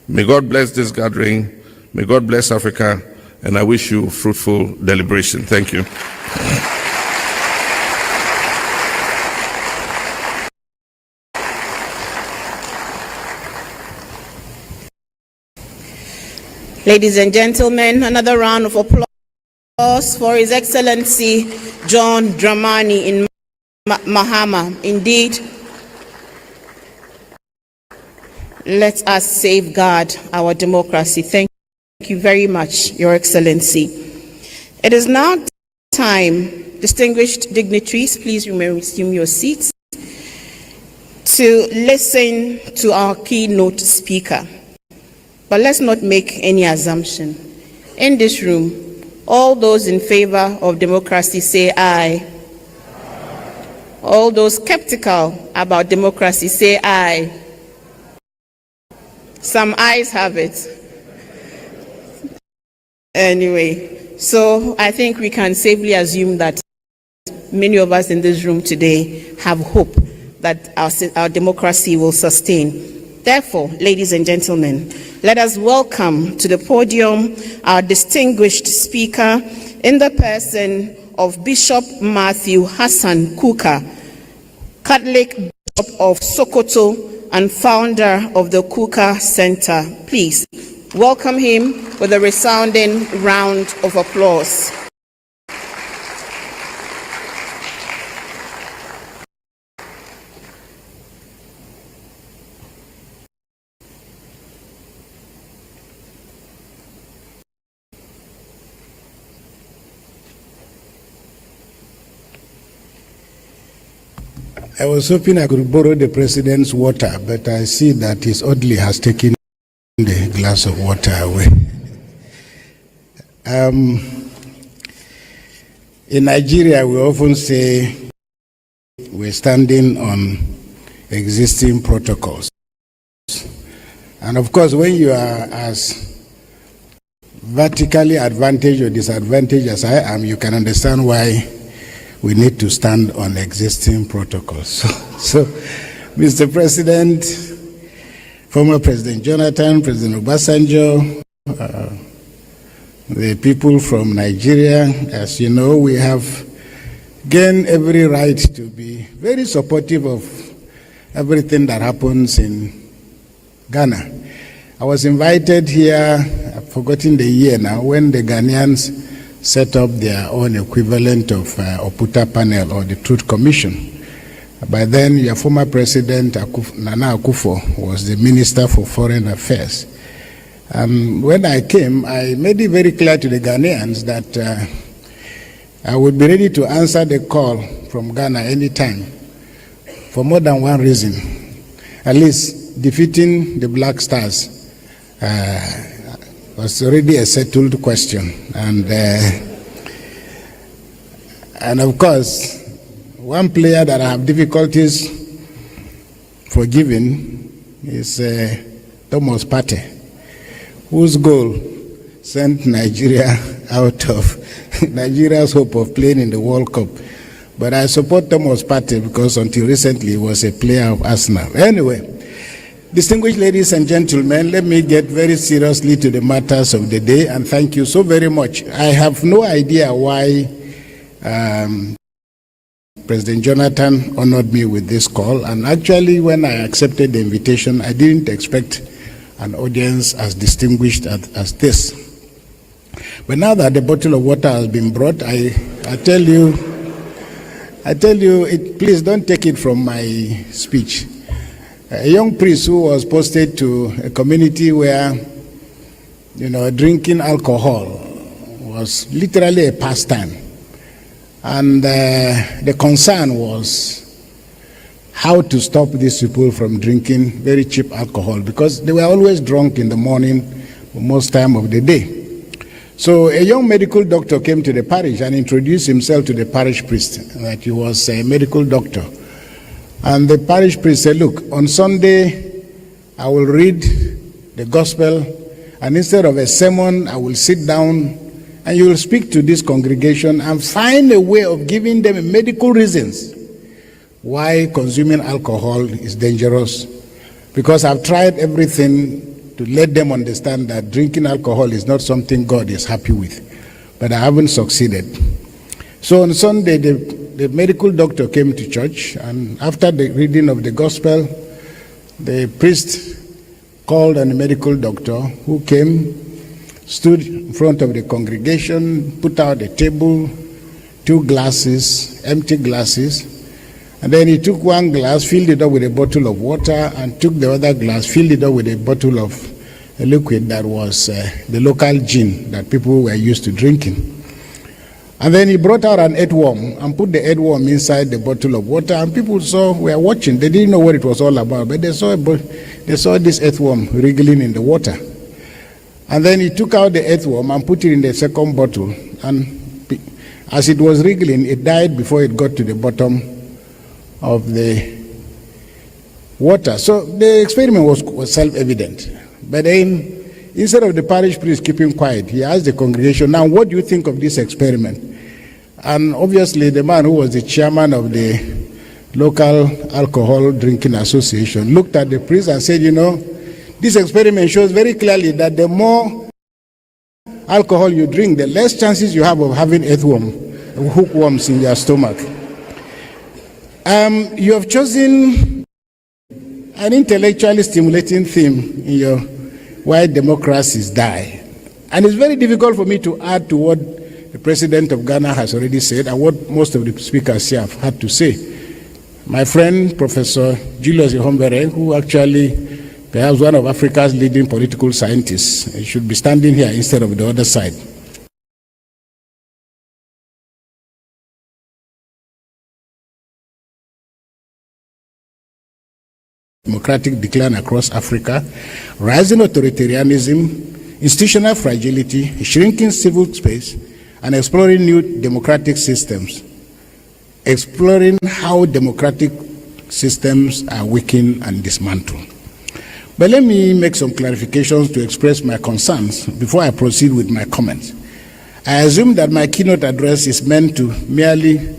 May God bless this gathering, may God bless Africa, and I wish you fruitful deliberation. Thank you. Ladies and gentlemen, another round of applause for His Excellency John Dramani in Mahama. Indeed, let us safeguard our democracy. Thank you very much, Your Excellency. It is now time, distinguished dignitaries, please resume your seats, to listen to our keynote speaker. But let's not make any assumption. In this room, all those in favor of democracy say aye. All those skeptical about democracy say aye. Some ayes have it. Anyway, so I think we can safely assume that many of us in this room today have hope that our democracy will sustain. Therefore, ladies and gentlemen, let us welcome to the podium our distinguished speaker in the person of Bishop Matthew Hassan Kuka, Catholic Bishop of Sokoto and founder of the Kuka Center. Please welcome him with a resounding round of applause. I was hoping I could borrow the president's water, but I see that his orderly has taken the glass of water away. In Nigeria, we often say we're standing on existing protocols. And of course, when you are as vertically advantaged or disadvantaged as I am, you can understand why we need to stand on existing protocols. So Mr. President, former President Jonathan, President Obasanjo, the people from Nigeria, as you know, we have gained every right to be very supportive of everything that happens in Ghana. I was invited here, I've forgotten the year now, when the Ghanaians set up their own equivalent of Oputa Panel or the Truth Commission. By then, your former president, Nana Akufo, was the Minister for Foreign Affairs. When I came, I made it very clear to the Ghanaians that I would be ready to answer the call from Ghana anytime for more than one reason. At least defeating the Black Stars was already a settled question. And of course, one player that I have difficulties forgiving is Thomas Partey, whose goal sent Nigeria out of Nigeria's hope of playing in the World Cup. But I support Thomas Partey because until recently he was a player of Arsenal. Anyway, distinguished ladies and gentlemen, let me get very seriously to the matters of the day, and thank you so very much. I have no idea why President Jonathan honored me with this call, and actually when I accepted the invitation, I didn't expect an audience as distinguished as this. But now that the bottle of water has been brought, I tell you, please don't take it from my speech. A young priest who was posted to a community where, drinking alcohol was literally a pastime. And the concern was how to stop these people from drinking very cheap alcohol, because they were always drunk in the morning, most time of the day. So a young medical doctor came to the parish and introduced himself to the parish priest, that he was a medical doctor. And the parish priest said, look, on Sunday, I will read the gospel, and instead of a sermon, I will sit down and you will speak to this congregation and find a way of giving them medical reasons why consuming alcohol is dangerous. Because I've tried everything to let them understand that drinking alcohol is not something God is happy with, but I haven't succeeded. So on Sunday, the medical doctor came to church, and after the reading of the gospel, the priest called on the medical doctor, who came, stood in front of the congregation, put out a table, 2 glasses, empty glasses, and then he took one glass, filled it up with a bottle of water, and took the other glass, filled it up with a bottle of a liquid that was the local gin that people were used to drinking. And then he brought out an earthworm and put the earthworm inside the bottle of water, and people were watching. They didn't know what it was all about, but they saw this earthworm wriggling in the water. And then he took out the earthworm and put it in the second bottle, and as it was wriggling, it died before it got to the bottom of the water. So the experiment was self-evident. But then, instead of the parish priest keeping quiet, he asked the congregation, now what do you think of this experiment? And obviously the man who was the chairman of the local alcohol drinking association looked at the priest and said, this experiment shows very clearly that the more alcohol you drink, the less chances you have of having hookworms in your stomach. You have chosen an intellectually stimulating theme in your Why Democracies Die. And it's very difficult for me to add to what the President of Ghana has already said and what most of the speakers here have had to say. My friend, Professor Julius Ihombere, who actually perhaps one of Africa's leading political scientists, should be standing here instead of the other side. Democratic decline across Africa, rising authoritarianism, institutional fragility, shrinking civil space, and exploring new democratic systems. Exploring how democratic systems are weakened and dismantled. But let me make some clarifications to express my concerns before I proceed with my comments. I assume that my keynote address is meant to merely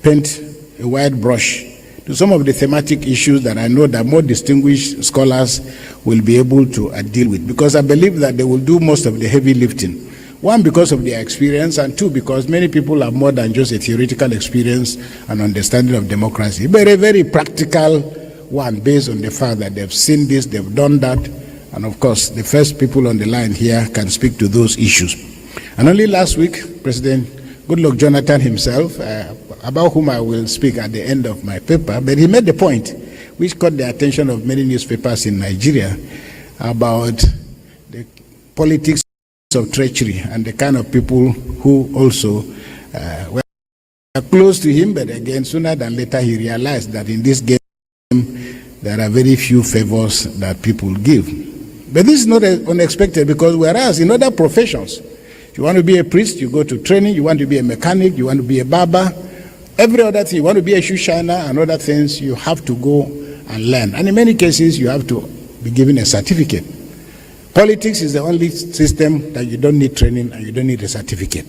paint a wide brush to some of the thematic issues that I know that more distinguished scholars will be able to deal with, because I believe that they will do most of the heavy lifting. One, because of their experience, and two, because many people have more than just a theoretical experience and understanding of democracy, but a very practical one based on the fact that they've seen this, they've done that, and of course, the first people on the line here can speak to those issues. And only last week, President Goodluck Jonathan himself, about whom I will speak at the end of my paper, but he made the point, which caught the attention of many newspapers in Nigeria, about the politics of treachery and the kind of people who also were close to him, but again, sooner than later, he realized that in this game, there are very few favors that people give. But this is not unexpected, because whereas in other professions, if you want to be a priest, you go to training, you want to be a mechanic, you want to be a barber, every other thing, you want to be a shoe shiner and other things, you have to go and learn. And in many cases, you have to be given a certificate. Politics is the only system that you don't need training and you don't need a certificate.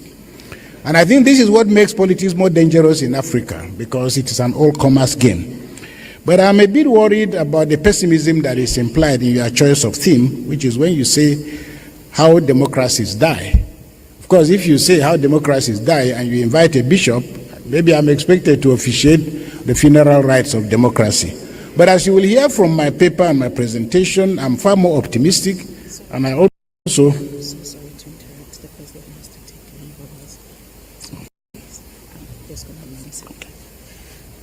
And I think this is what makes politics more dangerous in Africa, because it is an all-commerce game. But I'm a bit worried about the pessimism that is implied in your choice of theme, which is when you say how democracies die. Of course, if you say how democracies die and you invite a bishop, maybe I'm expected to officiate the funeral rites of democracy. But as you will hear from my paper and my presentation, I'm far more optimistic, and I also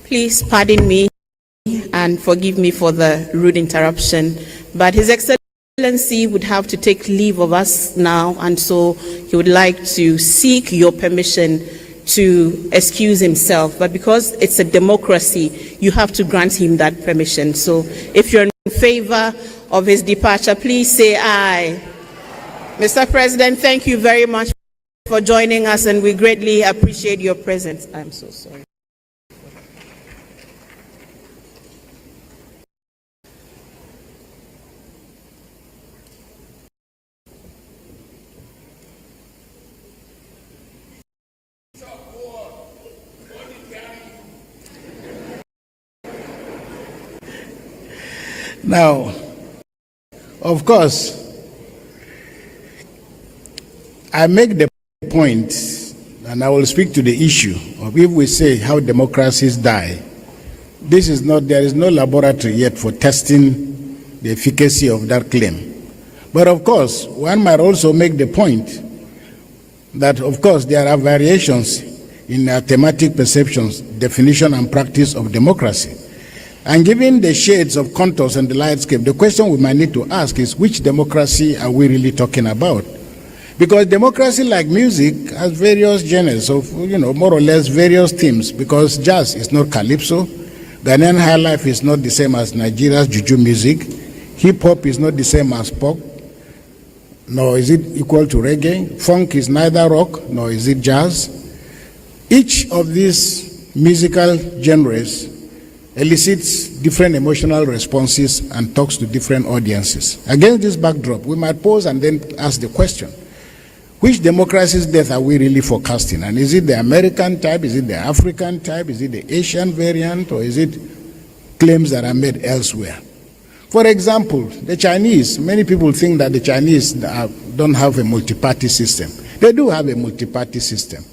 Please pardon me and forgive me for the rude interruption, but His Excellency would have to take leave of us now, and so he would like to seek your permission to excuse himself. But because it's a democracy, you have to grant him that permission. So if you're in favor of his departure, please say aye. Mr. President, thank you very much for joining us, and we greatly appreciate your presence. I'm so sorry. Now, of course, I make the point, and I will speak to the issue of if we say how democracies die, there is no laboratory yet for testing the efficacy of that claim. But of course, one might also make the point that, of course, there are variations in thematic perceptions, definition, and practice of democracy. And given the shades of contours and the landscape, the question we might need to ask is, which democracy are we really talking about? Because democracy, like music, has various genres of, more or less various themes, because jazz is not calypso, Ghanaian high life is not the same as Nigeria's juju music, hip-hop is not the same as pop, nor is it equal to reggae, funk is neither rock, nor is it jazz. Each of these musical genres elicits different emotional responses and talks to different audiences. Against this backdrop, we might pause and then ask the question, which democracy's death are we really forecasting? And is it the American type, is it the African type, is it the Asian variant, or is it claims that are made elsewhere? For example, the Chinese, many people think that the Chinese don't have a multi-party system. They do have a multi-party system,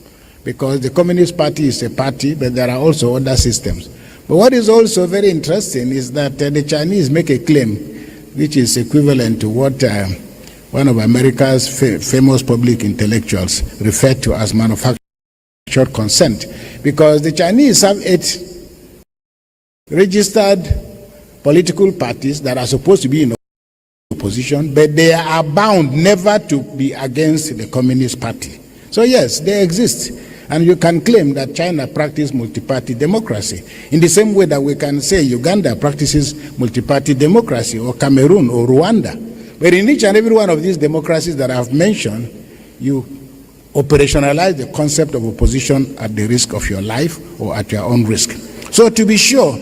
because the Communist Party is a party, but there are also other systems. But what is also very interesting is that the Chinese make a claim which is equivalent to what one of America's famous public intellectuals referred to as manufactured consent, because the Chinese have 8 registered political parties that are supposed to be in opposition, but they are bound never to be against the Communist Party. So yes, they exist. And you can claim that China practices multi-party democracy in the same way that we can say Uganda practices multi-party democracy, or Cameroon, or Rwanda. But in each and every one of these democracies that I've mentioned, you operationalize the concept of opposition at the risk of your life or at your own risk. So to be sure,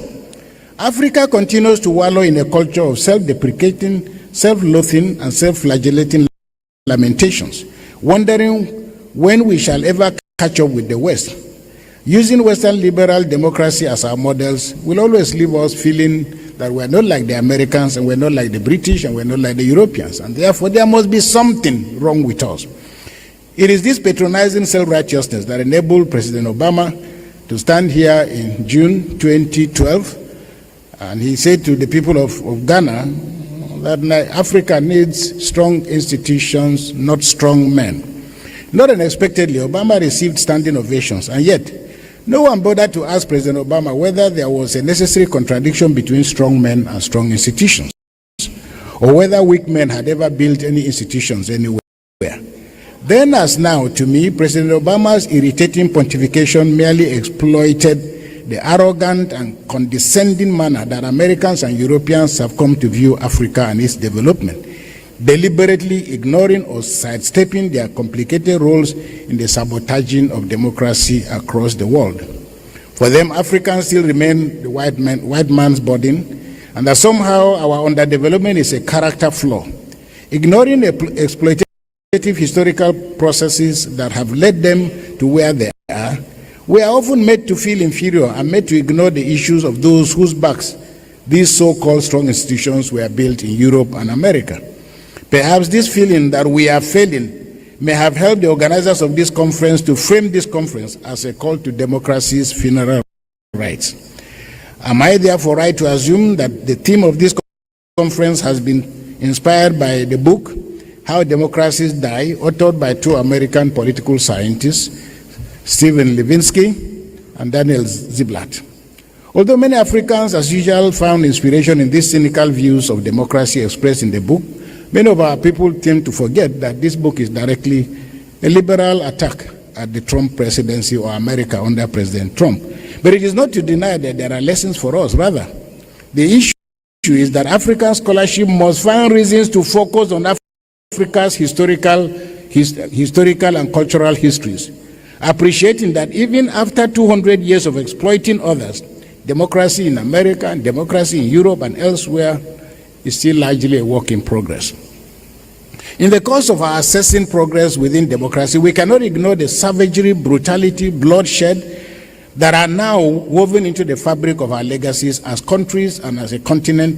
Africa continues to wallow in a culture of self-deprecating, self-loathing, and self-flagellating lamentations, wondering when we shall ever catch up with the West. Using Western liberal democracy as our models will always leave us feeling that we're not like the Americans, and we're not like the British, and we're not like the Europeans, and therefore there must be something wrong with us. It is this patronizing self-righteousness that enabled President Obama to stand here in June 2012, and he said to the people of Ghana that Africa needs strong institutions, not strong men. Not unexpectedly, Obama received standing ovations, and yet no one bothered to ask President Obama whether there was a necessary contradiction between strong men and strong institutions, or whether weak men had ever built any institutions anywhere. Then as now, to me, President Obama's irritating pontification merely exploited the arrogant and condescending manner that Americans and Europeans have come to view Africa and its development, deliberately ignoring or sidestepping their complicated roles in the sabotaging of democracy across the world. For them, Africans still remain the white man's burden, and that somehow our underdevelopment is a character flaw. Ignoring exploitative historical processes that have led them to where they are, we are often made to feel inferior and made to ignore the issues of those whose backs these so-called strong institutions were built in Europe and America. Perhaps this feeling that we are failing may have helped the organizers of this conference to frame this conference as a call to democracy's funeral rites. Am I therefore right to assume that the theme of this conference has been inspired by the book, How Democracies Die, authored by two American political scientists, Stephen Levinsky and Daniel Ziblatt? Although many Africans, as usual, found inspiration in these cynical views of democracy expressed in the book, many of our people tend to forget that this book is directly a liberal attack at the Trump presidency or America under President Trump. But it is not to deny that there are lessons for us. Rather, the issue is that African scholarship must find reasons to focus on Africa's historical and cultural histories, appreciating that even after 200 years of exploiting others, democracy in America and democracy in Europe and elsewhere is still largely a work in progress. In the course of our assessing progress within democracy, we cannot ignore the savagery, brutality, bloodshed that are now woven into the fabric of our legacies as countries and as a continent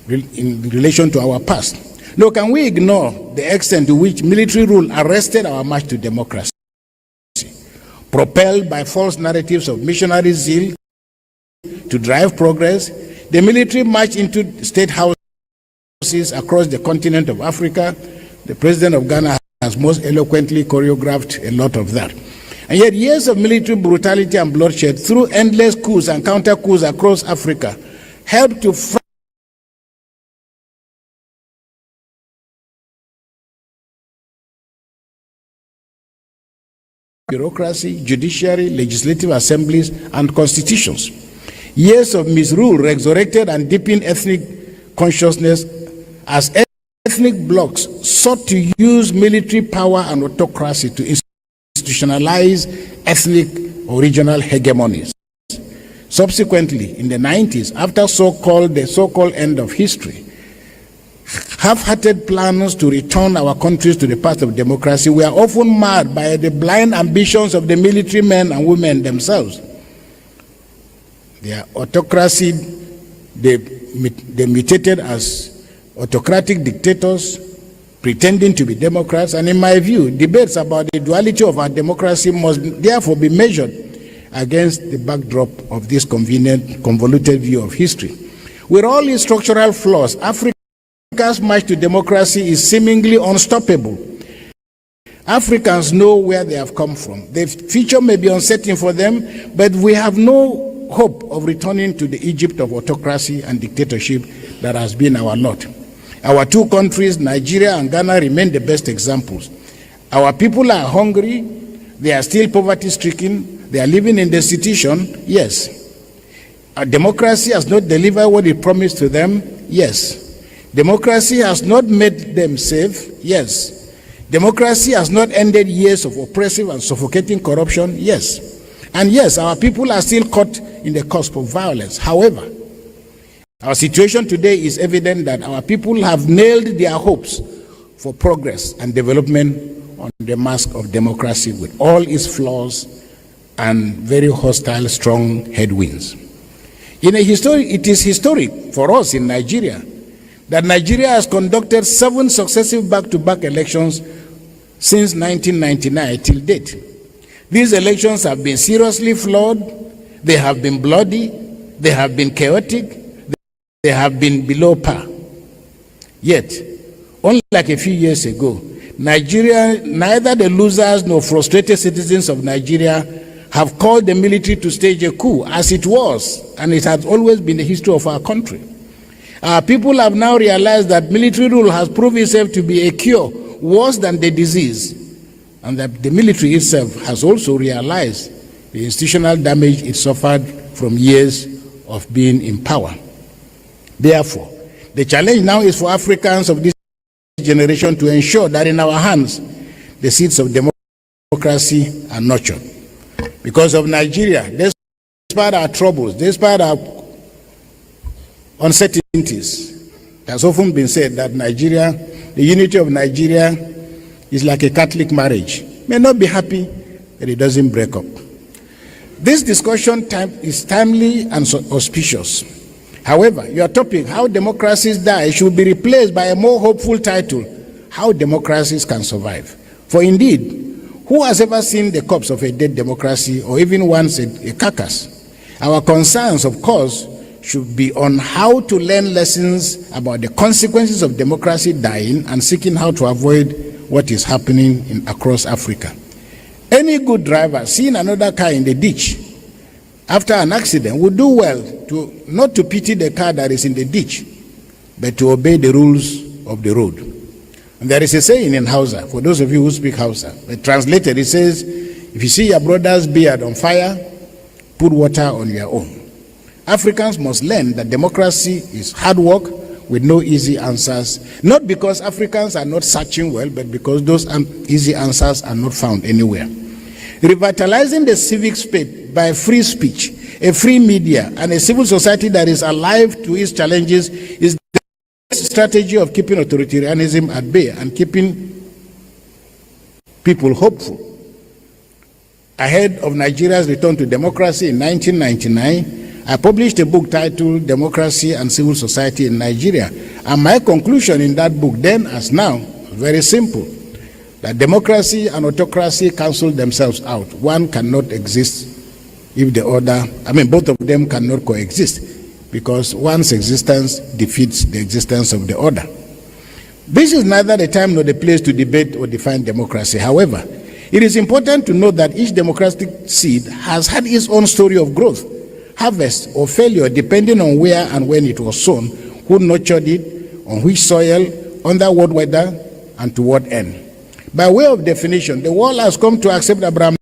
in relation to our past. Nor can we ignore the extent to which military rule arrested our march to democracy. Propelled by false narratives of missionary zeal to drive progress, the military marched into state houses across the continent of Africa. The president of Ghana has most eloquently choreographed a lot of that. And yet years of military brutality and bloodshed through endless coups and counter-coups across Africa helped to bureaucracy, judiciary, legislative assemblies, and constitutions. Years of misrule resurrected and deepened ethnic consciousness as ethnic blocs sought to use military power and autocracy to institutionalize ethnic or regional hegemonies. Subsequently, in the 90s, after the so-called end of history, half-hearted plans to return our countries to the path of democracy were often marred by the blind ambitions of the military men and women themselves. Their autocracy, they mutated as autocratic dictators, pretending to be democrats, and in my view, debates about the duality of our democracy must therefore be measured against the backdrop of this convoluted view of history. With all its structural flaws, Africa's march to democracy is seemingly unstoppable. Africans know where they have come from. The future may be uncertain for them, but we have no hope of returning to the Egypt of autocracy and dictatorship that has been our lot. Our two countries, Nigeria and Ghana, remain the best examples. Our people are hungry, they are still poverty-stricken, they are living in destitution, yes. Our democracy has not delivered what it promised to them, yes. Democracy has not made them safe, yes. Democracy has not ended years of oppressive and suffocating corruption, yes. And yes, our people are still caught in the cusp of violence. However, our situation today is evident that our people have nailed their hopes for progress and development on the mask of democracy with all its flaws and very hostile, strong headwinds. It is historic for us in Nigeria that Nigeria has conducted 7 successive back-to-back elections since 1999 till date. These elections have been seriously flawed, they have been bloody, they have been chaotic, they have been below par. Yet, unlike a few years ago, Nigeria, neither the losers nor frustrated citizens of Nigeria have called the military to stage a coup, as it was, and it has always been the history of our country. Our people have now realized that military rule has proved itself to be a cure worse than the disease, and that the military itself has also realized the institutional damage it suffered from years of being in power. Therefore, the challenge now is for Africans of this generation to ensure that in our hands, the seeds of democracy are nurtured. Because of Nigeria, despite our troubles, despite our uncertainties, it has often been said that Nigeria, the unity of Nigeria is like a Catholic marriage. It may not be happy, but it doesn't break up. This discussion is timely and auspicious. However, your topic, How Democracies Die, should be replaced by a more hopeful title, How Democracies Can Survive. For indeed, who has ever seen the corpse of a dead democracy, or even once a carcass? Our concerns, of course, should be on how to learn lessons about the consequences of democracy dying and seeking how to avoid what is happening across Africa. Any good driver seeing another car in the ditch after an accident would do well not to pity the car that is in the ditch, but to obey the rules of the road. And there is a saying in Hausa, for those of you who speak Hausa, translated, it says, if you see your brother's beard on fire, put water on your own. Africans must learn that democracy is hard work with no easy answers, not because Africans are not searching well, but because those easy answers are not found anywhere. Revitalizing the civic space by free speech, a free media, and a civil society that is alive to its challenges is the strategy of keeping authoritarianism at bay and keeping people hopeful. Ahead of Nigeria's return to democracy in 1999, I published a book titled Democracy and Civil Society in Nigeria. And my conclusion in that book, then as now, very simple, that democracy and autocracy cancel themselves out. One cannot exist if the other, both of them cannot coexist, because one's existence defeats the existence of the other. This is neither the time nor the place to debate or define democracy. However, it is important to note that each democratic seed has had its own story of growth, harvest, or failure, depending on where and when it was sown, who nurtured it, on which soil, under what weather, and to what end. By way of definition, the world has come to accept Abraham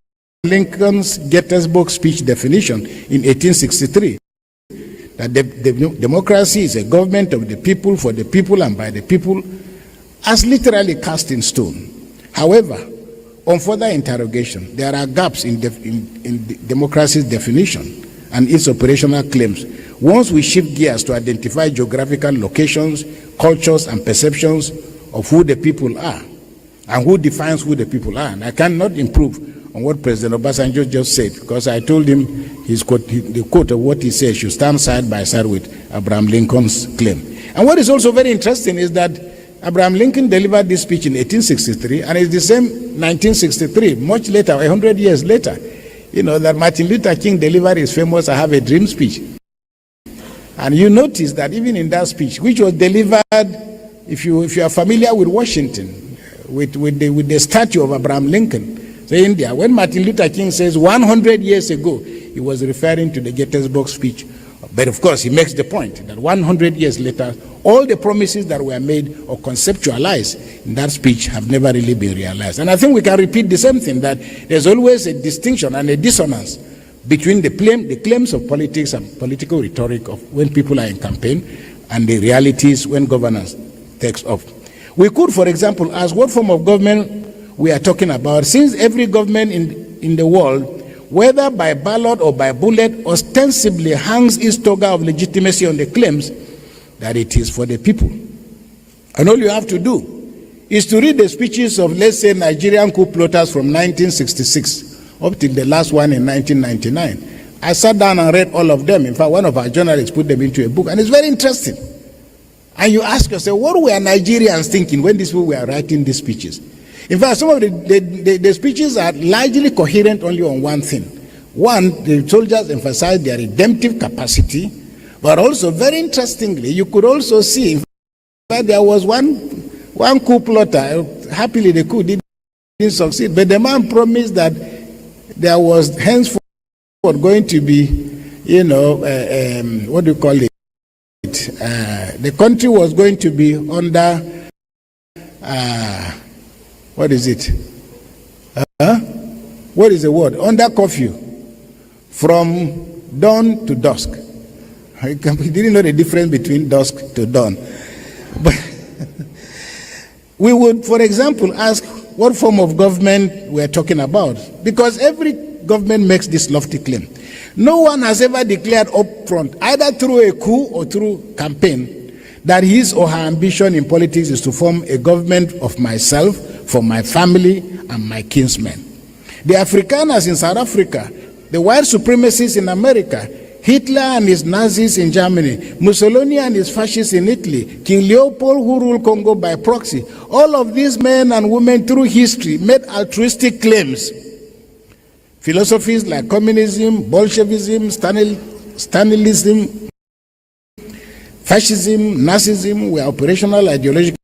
Lincoln's Gettysburg speech definition in 1863, that democracy is a government of the people, for the people, and by the people, as literally cast in stone. However, on further interrogation, there are gaps in democracy's definition and its operational claims. Once we shift gears to identify geographical locations, cultures, and perceptions of who the people are, and who defines who the people are. And I cannot improve on what President Obasanjo just said, because I told him the quote of what he said should stand side by side with Abraham Lincoln's claim. And what is also very interesting is that Abraham Lincoln delivered this speech in 1863, and it's the same 1963, much later, 100 years later, that Martin Luther King delivered his famous I Have a Dream speech. And you notice that even in that speech, which was delivered, if you are familiar with Washington, with the statue of Abraham Lincoln, so India, when Martin Luther King says 100 years ago, he was referring to the Gettysburg speech. But of course, he makes the point that 100 years later, all the promises that were made or conceptualized in that speech have never really been realized. And I think we can repeat the same thing, that there's always a distinction and a dissonance between the claims of politics and political rhetoric of when people are in campaign and the realities when governance takes off. We could, for example, ask what form of government we are talking about, since every government in the world whether by ballot or by bullet, ostensibly hangs its toga of legitimacy on the claims that it is for the people. And all you have to do is to read the speeches of, let's say, Nigerian coup plotters from 1966 up till the last one in 1999. I sat down and read all of them. In fact, one of our journalists put them into a book, and it's very interesting. And you ask yourself, what were Nigerians thinking when these people were writing these speeches? In fact, some of the speeches are largely coherent only on one thing. One, the soldiers emphasized their redemptive capacity, but also, very interestingly, you could also see, in fact, there was one coup plotter. Happily, the coup didn't succeed, but the man promised that there was henceforth going to be, what do you call it? The country was going to be under, what is it? What is the word? Under curfew from dawn to dusk. We didn't know the difference between dusk to dawn. But we would, for example, ask what form of government we're talking about, because every government makes this lofty claim. No one has ever declared up front, either through a coup or through campaign, that his or her ambition in politics is to form a government of myself, for my family, and my kinsmen. The Afrikaners in South Africa, the white supremacists in America, Hitler and his Nazis in Germany, Mussolini and his fascists in Italy, King Leopold who ruled Congo by proxy, all of these men and women through history made altruistic claims. Philosophies like communism, Bolshevism, Stalinism, fascism, Nazism were operational ideological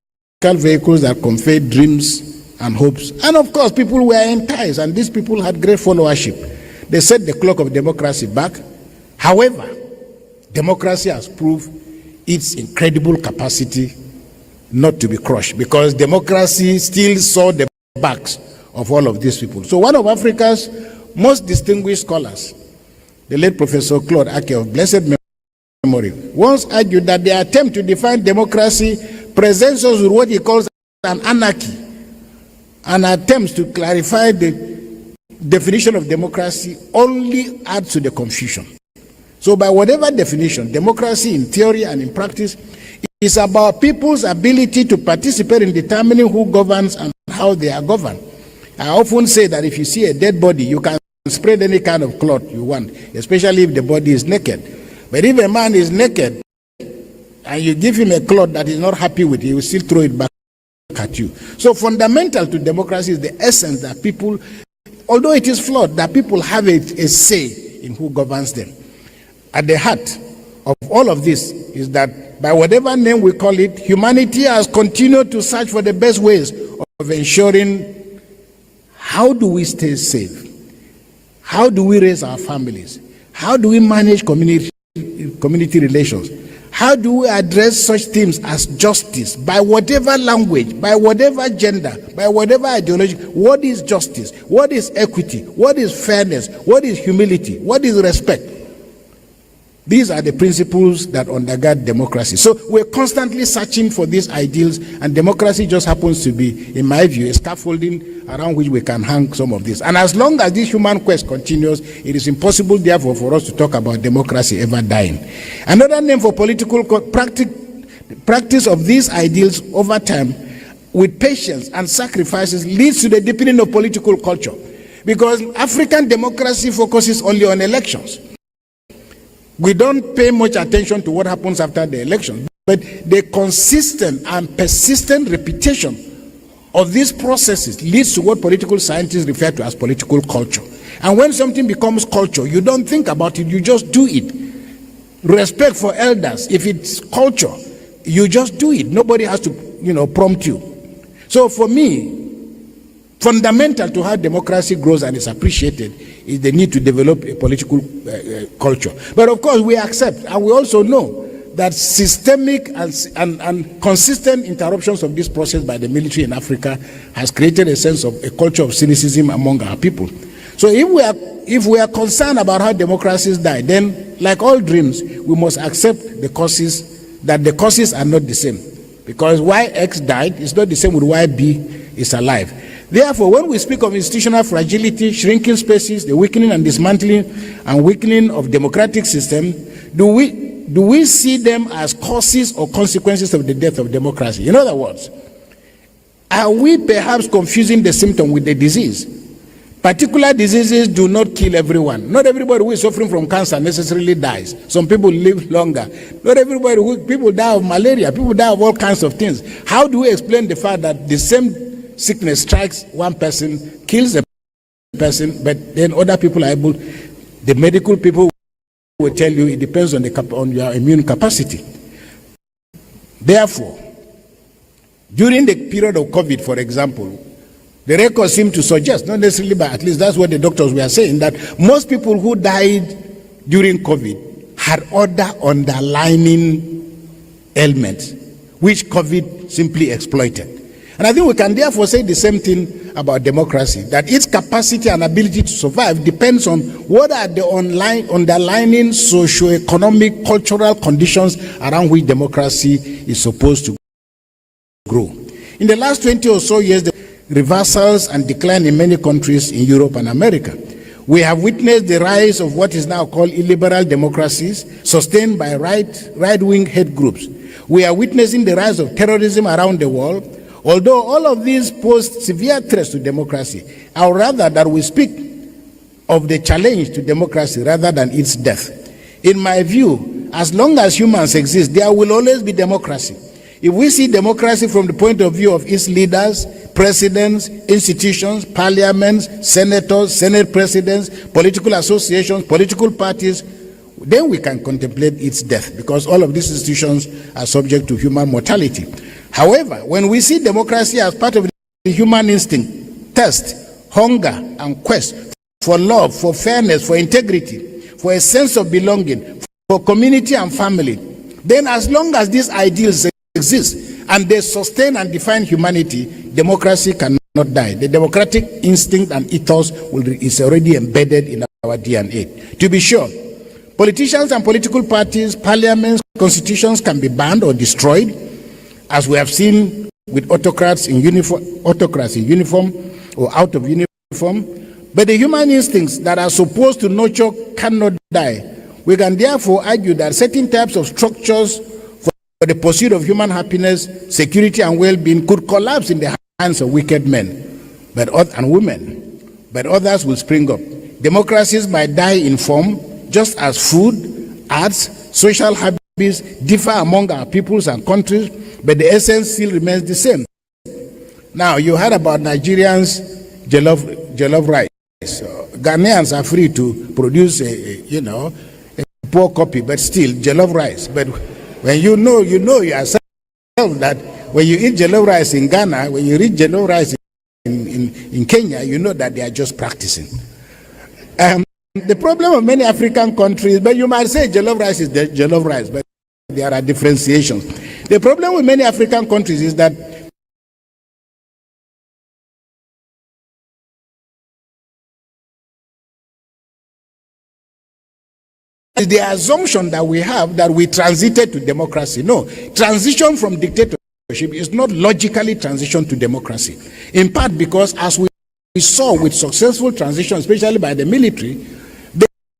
vehicles that conveyed dreams and hopes. And of course, people were enticed, and these people had great followership. They set the clock of democracy back. However, democracy has proved its incredible capacity not to be crushed, because democracy still saw the backs of all of these people. So one of Africa's most distinguished scholars, the late Professor Claude Ake of blessed memory, once argued that the attempt to define democracy presents us with what he calls an anarchy, and attempts to clarify the definition of democracy only adds to the confusion. So by whatever definition, democracy in theory and in practice is about people's ability to participate in determining who governs and how they are governed. I often say that if you see a dead body, you can spread any kind of cloth you want, especially if the body is naked. But if a man is naked and you give him a cloth that he's not happy with, he will still throw it back at you. So fundamental to democracy is the essence that people, although it is flawed, that people have a say in who governs them. At the heart of all of this is that by whatever name we call it, humanity has continued to search for the best ways of ensuring how do we stay safe? How do we raise our families? How do we manage community relations? How do we address such themes as justice by whatever language, by whatever gender, by whatever ideology? What is justice? What is equity? What is fairness? What is humility? What is respect? These are the principles that undergird democracy. So we're constantly searching for these ideals, and democracy just happens to be, in my view, a scaffolding around which we can hang some of this. And as long as this human quest continues, it is impossible, therefore, for us to talk about democracy ever dying. Another name for political practice of these ideals over time, with patience and sacrifices, leads to the deepening of political culture. Because African democracy focuses only on elections. We don't pay much attention to what happens after the election, but the consistent and persistent repetition of these processes leads to what political scientists refer to as political culture. And when something becomes culture, you don't think about it, you just do it. Respect for elders, if it's culture, you just do it. Nobody has to, prompt you. So for me, fundamental to how democracy grows and is appreciated is the need to develop a political culture. But of course, we accept, and we also know that systemic and consistent interruptions of this process by the military in Africa has created a sense of a culture of cynicism among our people. So if we are concerned about how democracies die, then like all dreams, we must accept the causes, that the causes are not the same. Because why X died is not the same with why B is alive. Therefore, when we speak of institutional fragility, shrinking spaces, the weakening and dismantling and weakening of democratic system, do we see them as causes or consequences of the death of democracy? In other words, are we perhaps confusing the symptom with the disease? Particular diseases do not kill everyone. Not everybody who is suffering from cancer necessarily dies. Some people live longer. Not everybody people die of malaria. People die of all kinds of things. How do we explain the fact that the same sickness strikes one person, kills a person, but then other people are able, the medical people will tell you it depends on your immune capacity. Therefore, during the period of COVID, for example, the records seem to suggest, not necessarily, but at least that's what the doctors were saying, that most people who died during COVID had other underlying ailments, which COVID simply exploited. And I think we can therefore say the same thing about democracy, that its capacity and ability to survive depends on what are the underlying socio-economic, cultural conditions around which democracy is supposed to grow. In the last 20 or so years, the reversals and decline in many countries in Europe and America. We have witnessed the rise of what is now called illiberal democracies, sustained by right-wing hate groups. We are witnessing the rise of terrorism around the world. Although all of these pose severe threats to democracy, I would rather that we speak of the challenge to democracy rather than its death. In my view, as long as humans exist, there will always be democracy. If we see democracy from the point of view of its leaders, presidents, institutions, parliaments, senators, senate presidents, political associations, political parties, then we can contemplate its death, because all of these institutions are subject to human mortality. However, when we see democracy as part of the human instinct, thirst, hunger, and quest for love, for fairness, for integrity, for a sense of belonging, for community and family, then as long as these ideals exist and they sustain and define humanity, democracy cannot die. The democratic instinct and ethos is already embedded in our DNA. To be sure, politicians and political parties, parliaments, constitutions can be banned or destroyed, as we have seen with autocrats in uniform or out of uniform. But the human instincts that are supposed to nurture cannot die. We can therefore argue that certain types of structures for the pursuit of human happiness, security, and well-being could collapse in the hands of wicked men and women, but others will spring up. Democracies might die in form, just as food, arts, social habits differ among our peoples and countries, but the essence still remains the same. Now, you heard about Nigerians' jollof rice. Ghanaians are free to produce a poor copy, but still jollof rice. But when you know yourself that when you eat jollof rice in Ghana, when you eat jollof rice in Kenya, you know that they are just practicing. The problem of many African countries, but you might say jollof rice is the jollof rice, but there are differentiations. The problem with many African countries is that the assumption that we have that we transited to democracy. No, transition from dictatorship is not logically transition to democracy. In part because, as we saw with successful transition, especially by the military,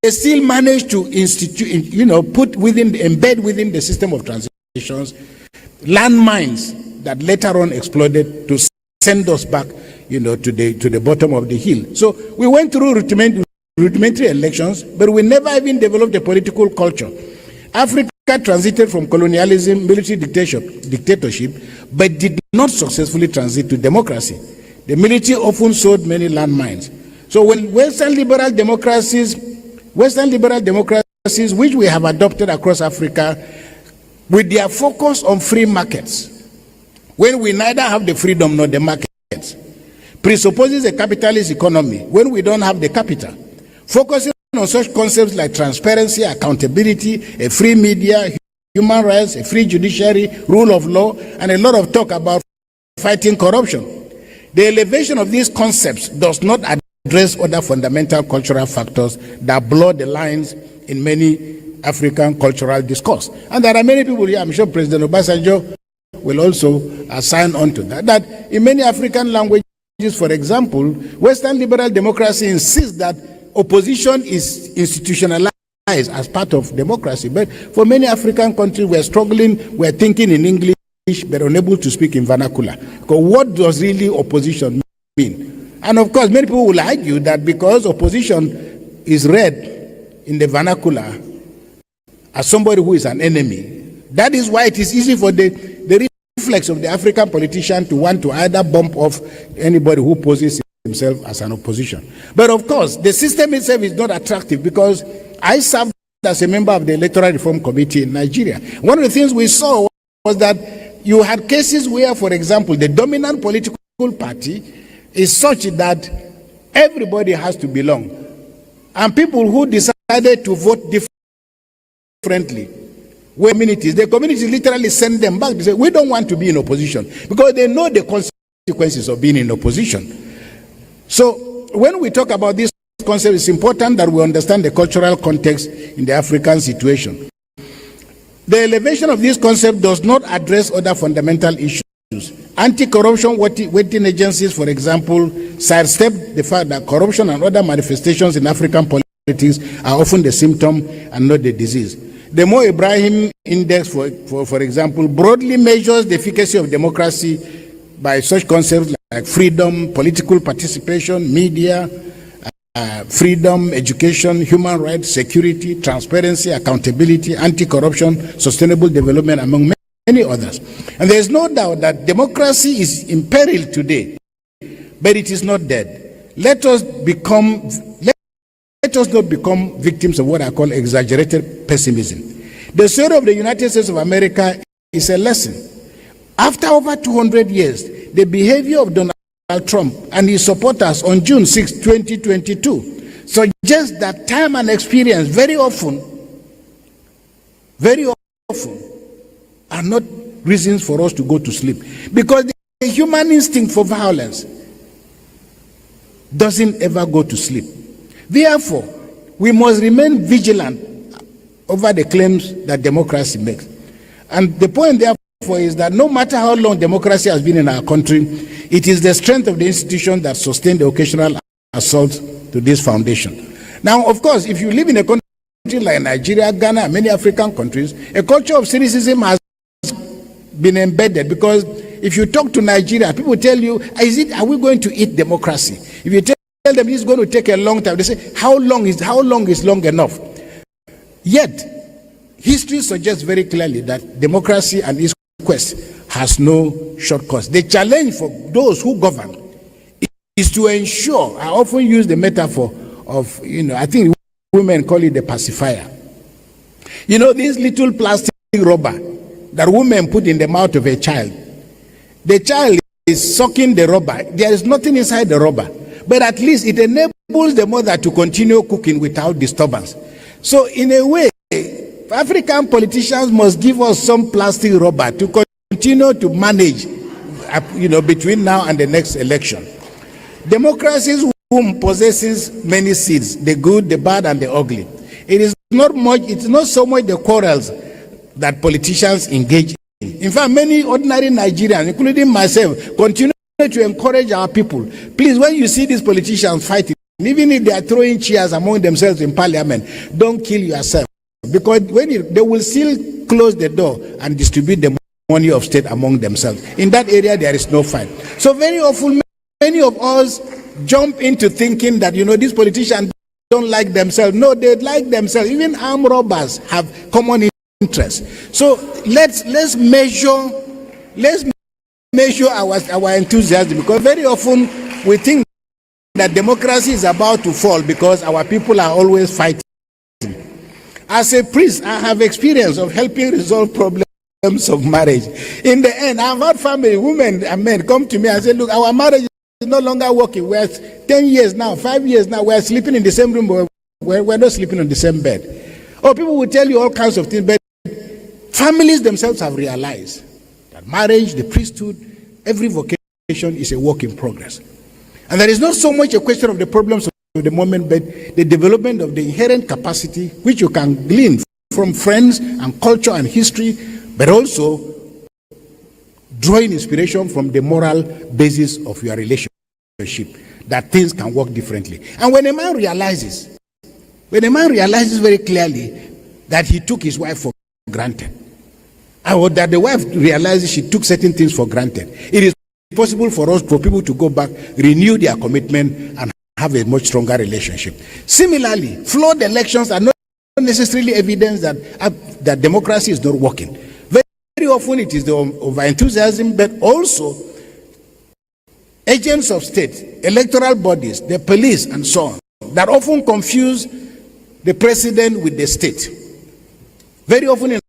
they still managed to embed within the system of transitions landmines that later on exploded to send us back, to the bottom of the hill. So we went through rudimentary elections, but we never even developed a political culture. Africa transited from colonialism, military dictatorship, but did not successfully transit to democracy. The military often sowed many landmines. So when Western liberal democracies, which we have adopted across Africa, with their focus on free markets, when we neither have the freedom nor the markets, presupposes a capitalist economy when we don't have the capital, focusing on such concepts like transparency, accountability, a free media, human rights, a free judiciary, rule of law, and a lot of talk about fighting corruption. The elevation of these concepts does not address other fundamental cultural factors that blur the lines in many African cultural discourse. And there are many people here, I'm sure President Obasanjo will also sign on to that in many African languages for example, Western liberal democracy insists that opposition is institutionalized as part of democracy. But for many African countries, we're struggling, we're thinking in English, but unable to speak in vernacular. Because what does really opposition mean? And of course, many people will argue that because opposition is read in the vernacular as somebody who is an enemy, that is why it is easy for the reflex of the African politician to want to either bump off anybody who poses himself as an opposition. But of course, the system itself is not attractive, because I served as a member of the Electoral Reform Committee in Nigeria. One of the things we saw was that you had cases where, for example, the dominant political party is such that everybody has to belong. And people who decided to vote differently were communities. The communities literally send them back. They say, we don't want to be in opposition, because they know the consequences of being in opposition. So when we talk about this concept, it's important that we understand the cultural context in the African situation. The elevation of this concept does not address other fundamental issues. Anti-corruption waiting agencies, for example, sidestep the fact that corruption and other manifestations in African politics are often the symptom and not the disease. The Mo Ibrahim Index, for example, broadly measures the efficacy of democracy by such concepts like freedom, political participation, media, freedom, education, human rights, security, transparency, accountability, anti-corruption, sustainable development, among many others. And there is no doubt that democracy is in peril today, but it is not dead. Let us not become victims of what I call exaggerated pessimism. The story of the United States of America is a lesson. After over 200 years, the behavior of Donald Trump and his supporters on June 6, 2022 suggests that time and experience very often are not reasons for us to go to sleep, because the human instinct for violence doesn't ever go to sleep. Therefore, we must remain vigilant over the claims that democracy makes. And the point therefore is that no matter how long democracy has been in our country, it is the strength of the institution that sustain the occasional assault to this foundation. Now, of course, if you live in a country like Nigeria, Ghana, and many African countries, a culture of cynicism has been embedded, because if you talk to Nigeria, people tell you, are we going to eat democracy? If you tell them it's going to take a long time, they say, how long is long enough? Yet, history suggests very clearly that democracy and its quest has no shortcuts. The challenge for those who govern is to ensure, I often use the metaphor of, I think women call it the pacifier. This little plastic rubber that women put in the mouth of a child. The child is sucking the rubber. There is nothing inside the rubber, but at least it enables the mother to continue cooking without disturbance. So in a way, African politicians must give us some plastic rubber to continue to manage, between now and the next election. Democracy's womb possesses many seeds, the good, the bad, and the ugly. It's not so much the quarrels that politicians engage in. In fact, many ordinary Nigerians, including myself, continue to encourage our people. Please, when you see these politicians fighting, even if they are throwing chairs among themselves in parliament, don't kill yourself. Because they will still close the door and distribute the money of state among themselves. In that area, there is no fight. So very often, many of us jump into thinking that, these politicians don't like themselves. No, they like themselves. Even armed robbers have common interests. So let's measure our enthusiasm, because very often we think that democracy is about to fall because our people are always fighting. As a priest, I have experience of helping resolve problems of marriage. In the end, I've had family, women and men, come to me and say, look, our marriage is no longer working. We're 10 years now, 5 years now, we're sleeping in the same room, but we're not sleeping on the same bed. Or people will tell you all kinds of things, but families themselves have realized that marriage, the priesthood, every vocation is a work in progress. And there is not so much a question of the problems of the moment, but the development of the inherent capacity which you can glean from friends and culture and history, but also drawing inspiration from the moral basis of your relationship. that things can work differently. And when a man realizes very clearly that he took his wife for granted, or that the wife realizes she took certain things for granted, it is possible for people to go back, renew their commitment, and have a much stronger relationship. Similarly, flawed elections are not necessarily evidence that democracy is not working. Very often it is the over-enthusiasm, but also agents of state, electoral bodies, the police, and so on, that often confuse the president with the state. Very often in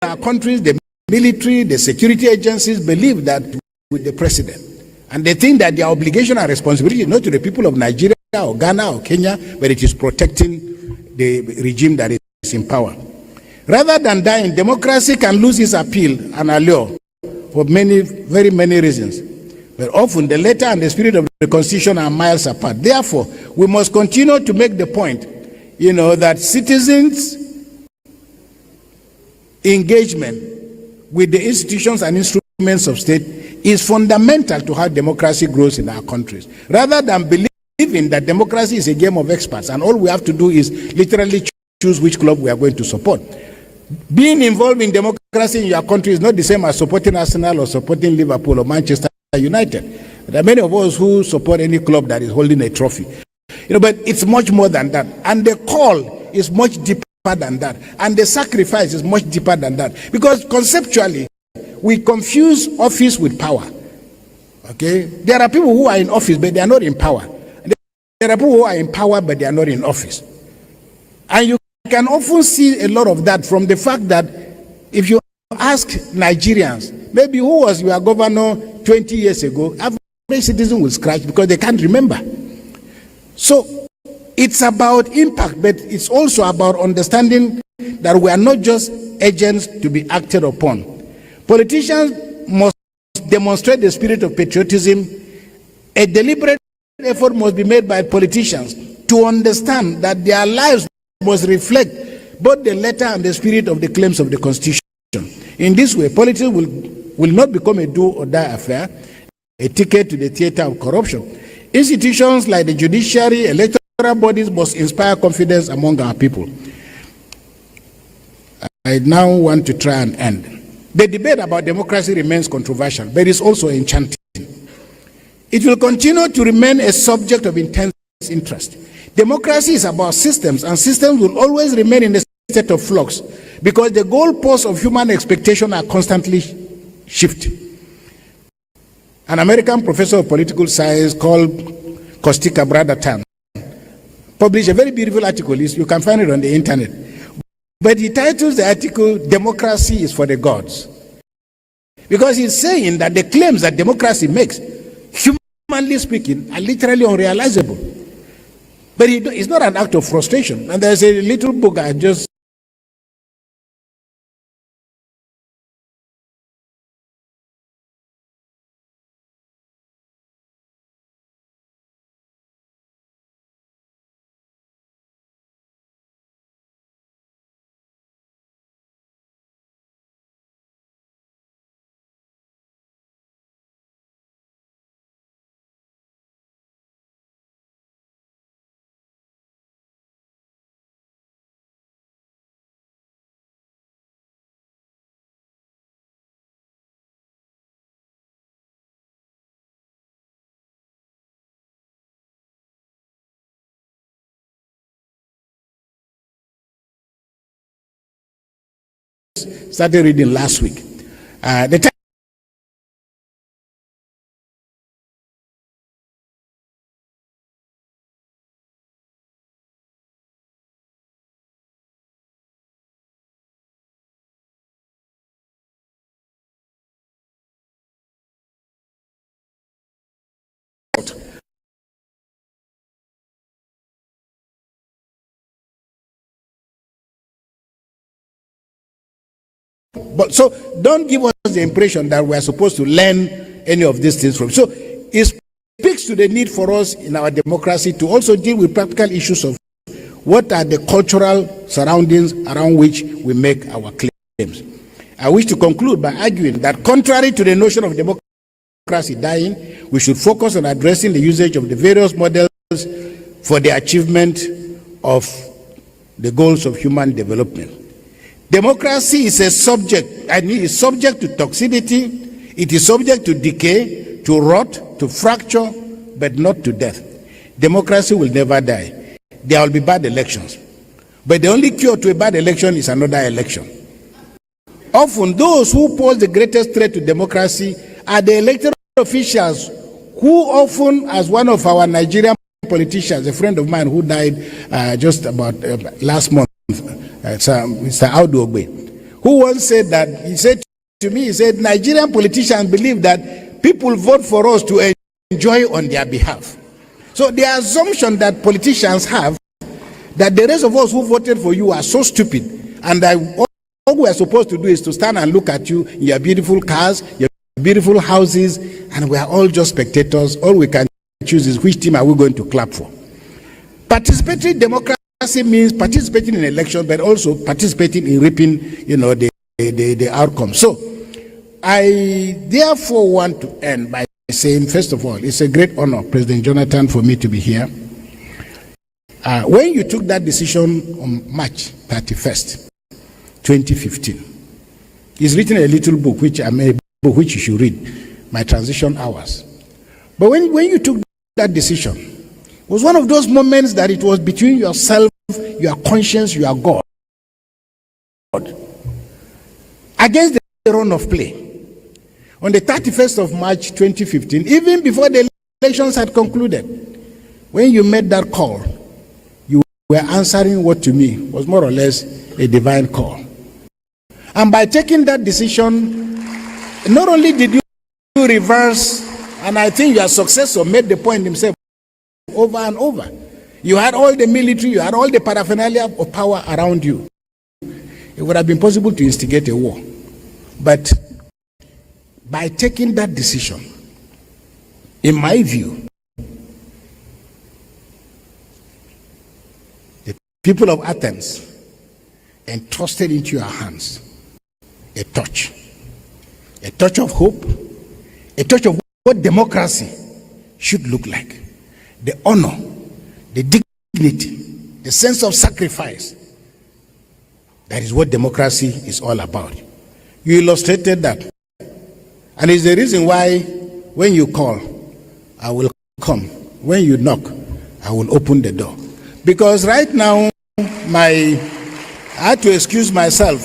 our countries, the military, the security agencies believe that with the president. And they think that their obligation and responsibility is not to the people of Nigeria or Ghana or Kenya, but it is protecting the regime that is in power. Rather than dying, democracy can lose its appeal and allure for very many reasons. But often the letter and the spirit of the Constitution are miles apart. Therefore, we must continue to make the point, that citizens' engagement with the institutions and instruments of state is fundamental to how democracy grows in our countries. Rather than believing that democracy is a game of experts and all we have to do is literally choose which club we are going to support. Being involved in democracy in your country is not the same as supporting Arsenal or supporting Liverpool or Manchester United. There are many of us who support any club that is holding a trophy. But it's much more than that. And the call is much deeper than that. And the sacrifice is much deeper than that. Because conceptually, we confuse office with power. Okay? There are people who are in office, but they are not in power. There are people who are in power, but they are not in office. And you can often see a lot of that from the fact that if you ask Nigerians, maybe who was your governor 20 years ago, every citizen will scratch because they can't remember. So it's about impact, but it's also about understanding that we are not just agents to be acted upon. Politicians must demonstrate the spirit of patriotism. A deliberate effort must be made by politicians to understand that their lives must reflect both the letter and the spirit of the claims of the Constitution. In this way, politics will not become a do or die affair, a ticket to the theater of corruption. Institutions like the judiciary, electoral bodies must inspire confidence among our people. I now want to try and end. The debate about democracy remains controversial, but it's also enchanting. It will continue to remain a subject of intense interest. Democracy is about systems, and systems will always remain in a state of flux because the goalposts of human expectation are constantly shifting. An American professor of political science called Kostika Bradatan published a very beautiful article. You can find it on the internet. But he titles the article, "Democracy is for the Gods." Because he's saying that the claims that democracy makes, humanly speaking, are literally unrealizable. But it's not an act of frustration. And there's a little book I just started reading last week. The But so don't give us the impression that we are supposed to learn any of these things from. So it speaks to the need for us in our democracy to also deal with practical issues of what are the cultural surroundings around which we make our claims. I wish to conclude by arguing that contrary to the notion of democracy democracy dying, we should focus on addressing the usage of the various models for the achievement of the goals of human development. Democracy is a subject, and it is subject to toxicity, it is subject to decay, to rot, to fracture, but not to death. Democracy will never die. There will be bad elections, but the only cure to a bad election is another election. Often those who pose the greatest threat to democracy are the elected officials who often, as one of our Nigerian politicians, a friend of mine who died just about last month, Mr. Audu Ogbe, who once said that, he said to me, he said, Nigerian politicians believe that people vote for us to enjoy on their behalf. So the assumption that politicians have that the rest of us who voted for you are so stupid, and that all we are supposed to do is to stand and look at you in your beautiful cars, your beautiful houses, and we are all just spectators. All we can choose is which team are we going to clap for. Participatory democracy means participating in elections, but also participating in reaping, the outcome. So I therefore want to end by saying, first of all, it's a great honor, President Jonathan, for me to be here. When you took that decision on March 31st, 2015, it's written a little book, which you should read, My Transition Hours. But when you took that decision, it was one of those moments that it was between yourself, your conscience, your God, against the run of play. On the 31st of March 2015, even before the elections had concluded, when you made that call, you were answering what to me was more or less a divine call. And by taking that decision, not only did you reverse, and I think your successor made the point himself over and over. You had all the military, you had all the paraphernalia of power around you. It would have been possible to instigate a war. But by taking that decision, in my view, the people of Athens entrusted into your hands a touch of hope, a touch of what democracy should look like. The honor, the dignity, the sense of sacrifice. That is what democracy is all about. You illustrated that. And it's the reason why when you call, I will come. When you knock, I will open the door. Because right now, I had to excuse myself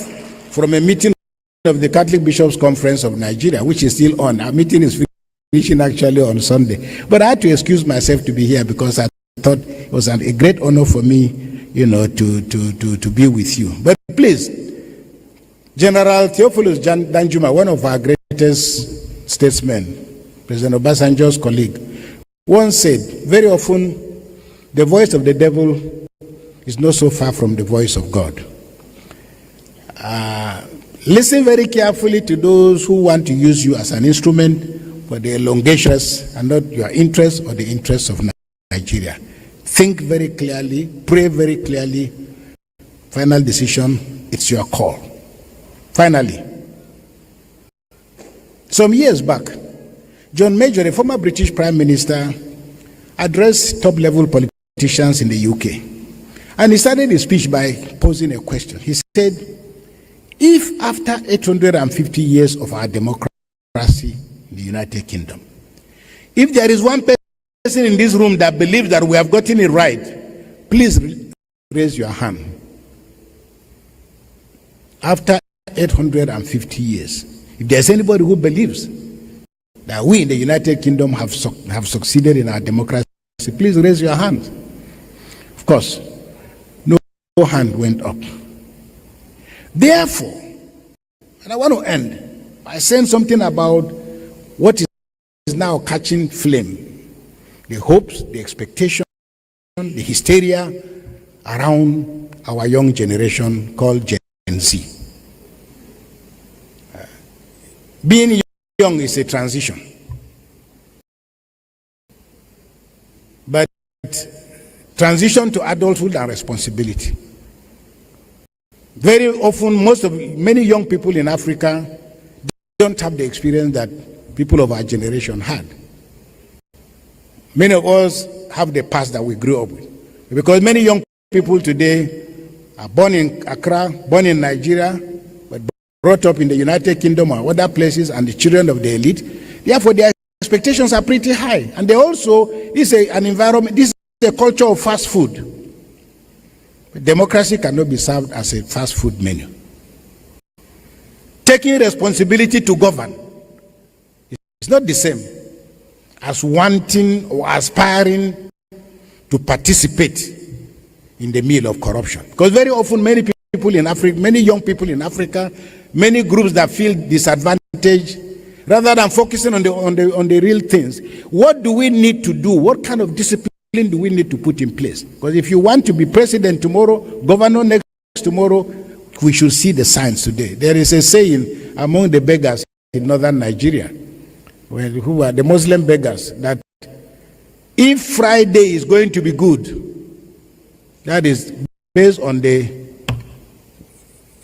from a meeting of the Catholic Bishops' Conference of Nigeria, which is still on. Our meeting is finishing actually on Sunday. But I had to excuse myself to be here because I thought it was a great honor for me, to be with you. But please, General Theophilus Danjuma, one of our greatest statesmen, President Obasanjo's colleague, once said, very often, the voice of the devil is not so far from the voice of God. Listen very carefully to those who want to use you as an instrument for their elongations and not your interests or the interests of Nigeria. Think very clearly, pray very clearly. Final decision, it's your call. Finally, some years back, John Major, a former British Prime Minister, addressed top-level politicians in the UK. And he started his speech by posing a question. He said, if after 850 years of our democracy in the United Kingdom, if there is one person in this room that believes that we have gotten it right, please raise your hand. After 850 years, if there's anybody who believes that we in the United Kingdom have succeeded in our democracy, please raise your hand. Of course, no hand went up. Therefore, and I want to end by saying something about what is now catching flame. The hopes, the expectation, the hysteria around our young generation called Gen Z. Being young is a transition. But transition to adulthood and responsibility. Very often, many young people in Africa don't have the experience that people of our generation had. Many of us have the past that we grew up with. Because many young people today are born in Accra, born in Nigeria, but brought up in the United Kingdom or other places, and the children of the elite. Therefore, their expectations are pretty high. And they also, this is an environment, this is a culture of fast food. But democracy cannot be served as a fast food menu. Taking responsibility to govern is not the same as wanting or aspiring to participate in the meal of corruption. Because very often many people in Africa, many young people in Africa, many groups that feel disadvantaged, rather than focusing on the real things, what do we need to do? What kind of discipline do we need to put in place? Because if you want to be president tomorrow, governor next tomorrow, we should see the signs today. There is a saying among the beggars in northern Nigeria, who are the Muslim beggars, that if Friday is going to be good, that is based on the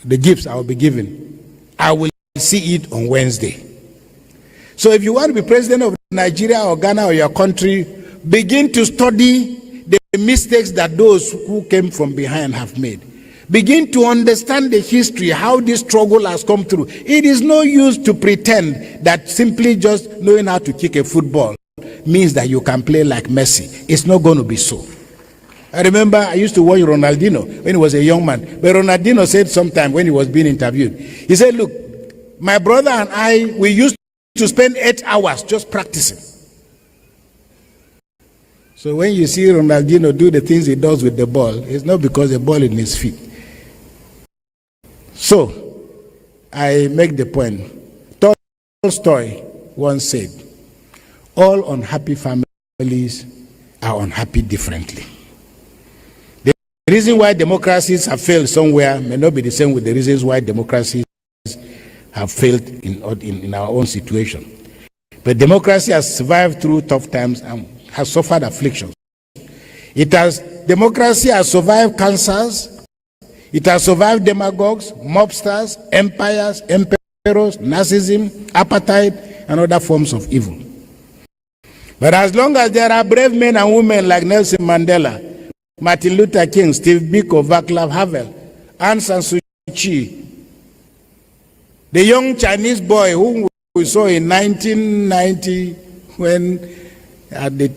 gifts I will be given, I will see it on Wednesday. So if you want to be president of Nigeria or Ghana or your country, begin to study the mistakes that those who came from behind have made. Begin to understand the history, how this struggle has come through. It is no use to pretend that simply just knowing how to kick a football means that you can play like Messi. It's not going to be so. I remember I used to watch Ronaldinho when he was a young man. But Ronaldinho said sometime when he was being interviewed, he said, look, my brother and I, we used to spend 8 hours just practicing. So when you see Ronaldinho do the things he does with the ball, it's not because the ball is in his feet. So, I make the point. Tolstoy once said, all unhappy families are unhappy differently. The reason why democracies have failed somewhere may not be the same with the reasons why democracies have failed in our own situation. But democracy has survived through tough times and has suffered afflictions. Democracy has survived cancers. It has survived demagogues, mobsters, empires, emperors, narcissism, apartheid, and other forms of evil. But as long as there are brave men and women like Nelson Mandela, Martin Luther King, Steve Biko, Václav Havel, Aung San Suu Kyi, the young Chinese boy whom we saw in 1990 when at the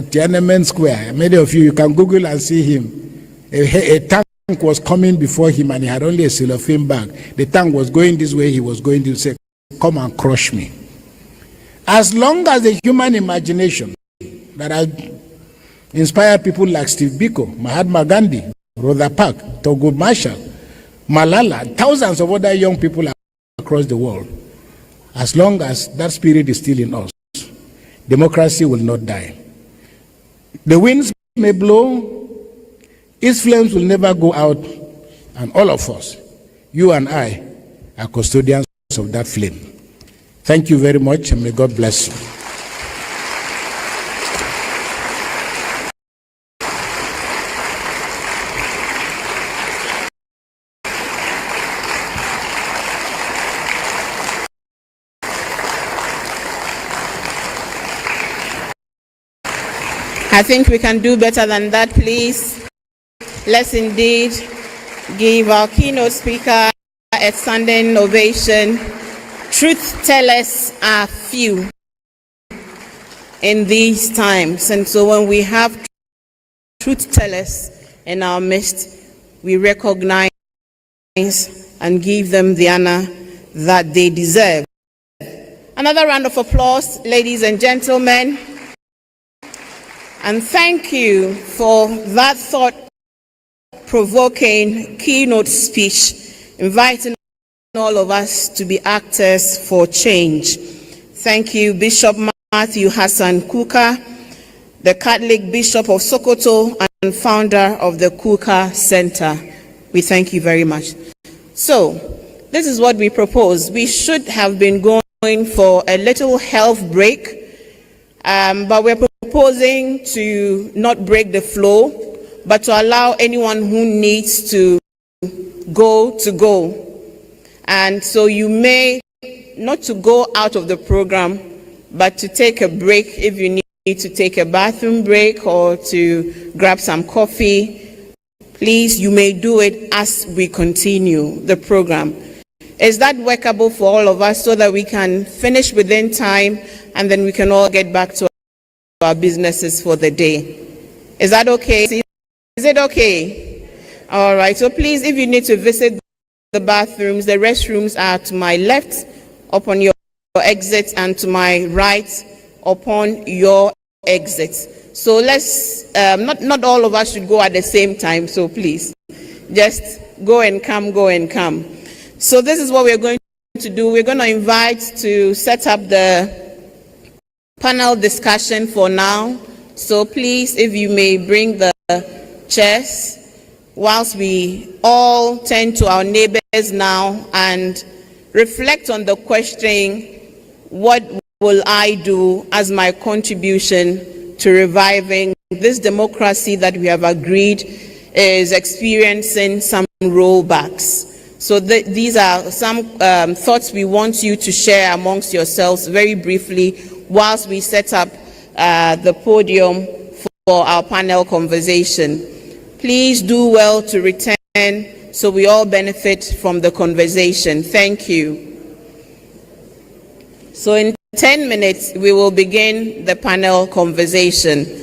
Tiananmen Square, many of you can Google and see him. A tank was coming before him and he had only a cellophane bag. The tank was going this way, he was going to say, come and crush me. As long as the human imagination that has inspired people like Steve Biko, Mahatma Gandhi, Rosa Parks, Thurgood Marshall, Malala, thousands of other young people across the world, as long as that spirit is still in us, democracy will not die. The winds may blow, its flames will never go out, and all of us, you and I, are custodians of that flame. Thank you very much, and may God bless you. I think we can do better than that, please. Let's indeed give our keynote speaker a standing ovation. Truth tellers are few in these times, and so when we have truth tellers in our midst, we recognize and give them the honor that they deserve. Another round of applause, ladies and gentlemen. And thank you for that thought-provoking keynote speech, inviting all of us to be actors for change. Thank you, Bishop Matthew Hassan Kuka, the Catholic Bishop of Sokoto and founder of the Kuka Center. We thank you very much. So, this is what we propose. We should have been going for a little health break, but we're proposing to not break the flow, but to allow anyone who needs to go. And so you may not to go out of the program, but to take a break if you need to take a bathroom break or to grab some coffee, please, you may do it as we continue the program. Is that workable for all of us so that we can finish within time and then we can all get back to our businesses for the day? Is that okay? Is it okay? All right. So please, if you need to visit the bathrooms, the restrooms are to my left upon your exit and to my right upon your exit. So let's, not all of us should go at the same time. So please, just go and come, go and come. So this is what we're going to do. We're going to invite to set up the panel discussion for now. So please, if you may bring the chairs whilst we all turn to our neighbors now and reflect on the question, what will I do as my contribution to reviving this democracy that we have agreed is experiencing some rollbacks? So these are some thoughts we want you to share amongst yourselves very briefly whilst we set up the podium for our panel conversation. Please do well to return so we all benefit from the conversation. Thank you. So in 10 minutes, we will begin the panel conversation.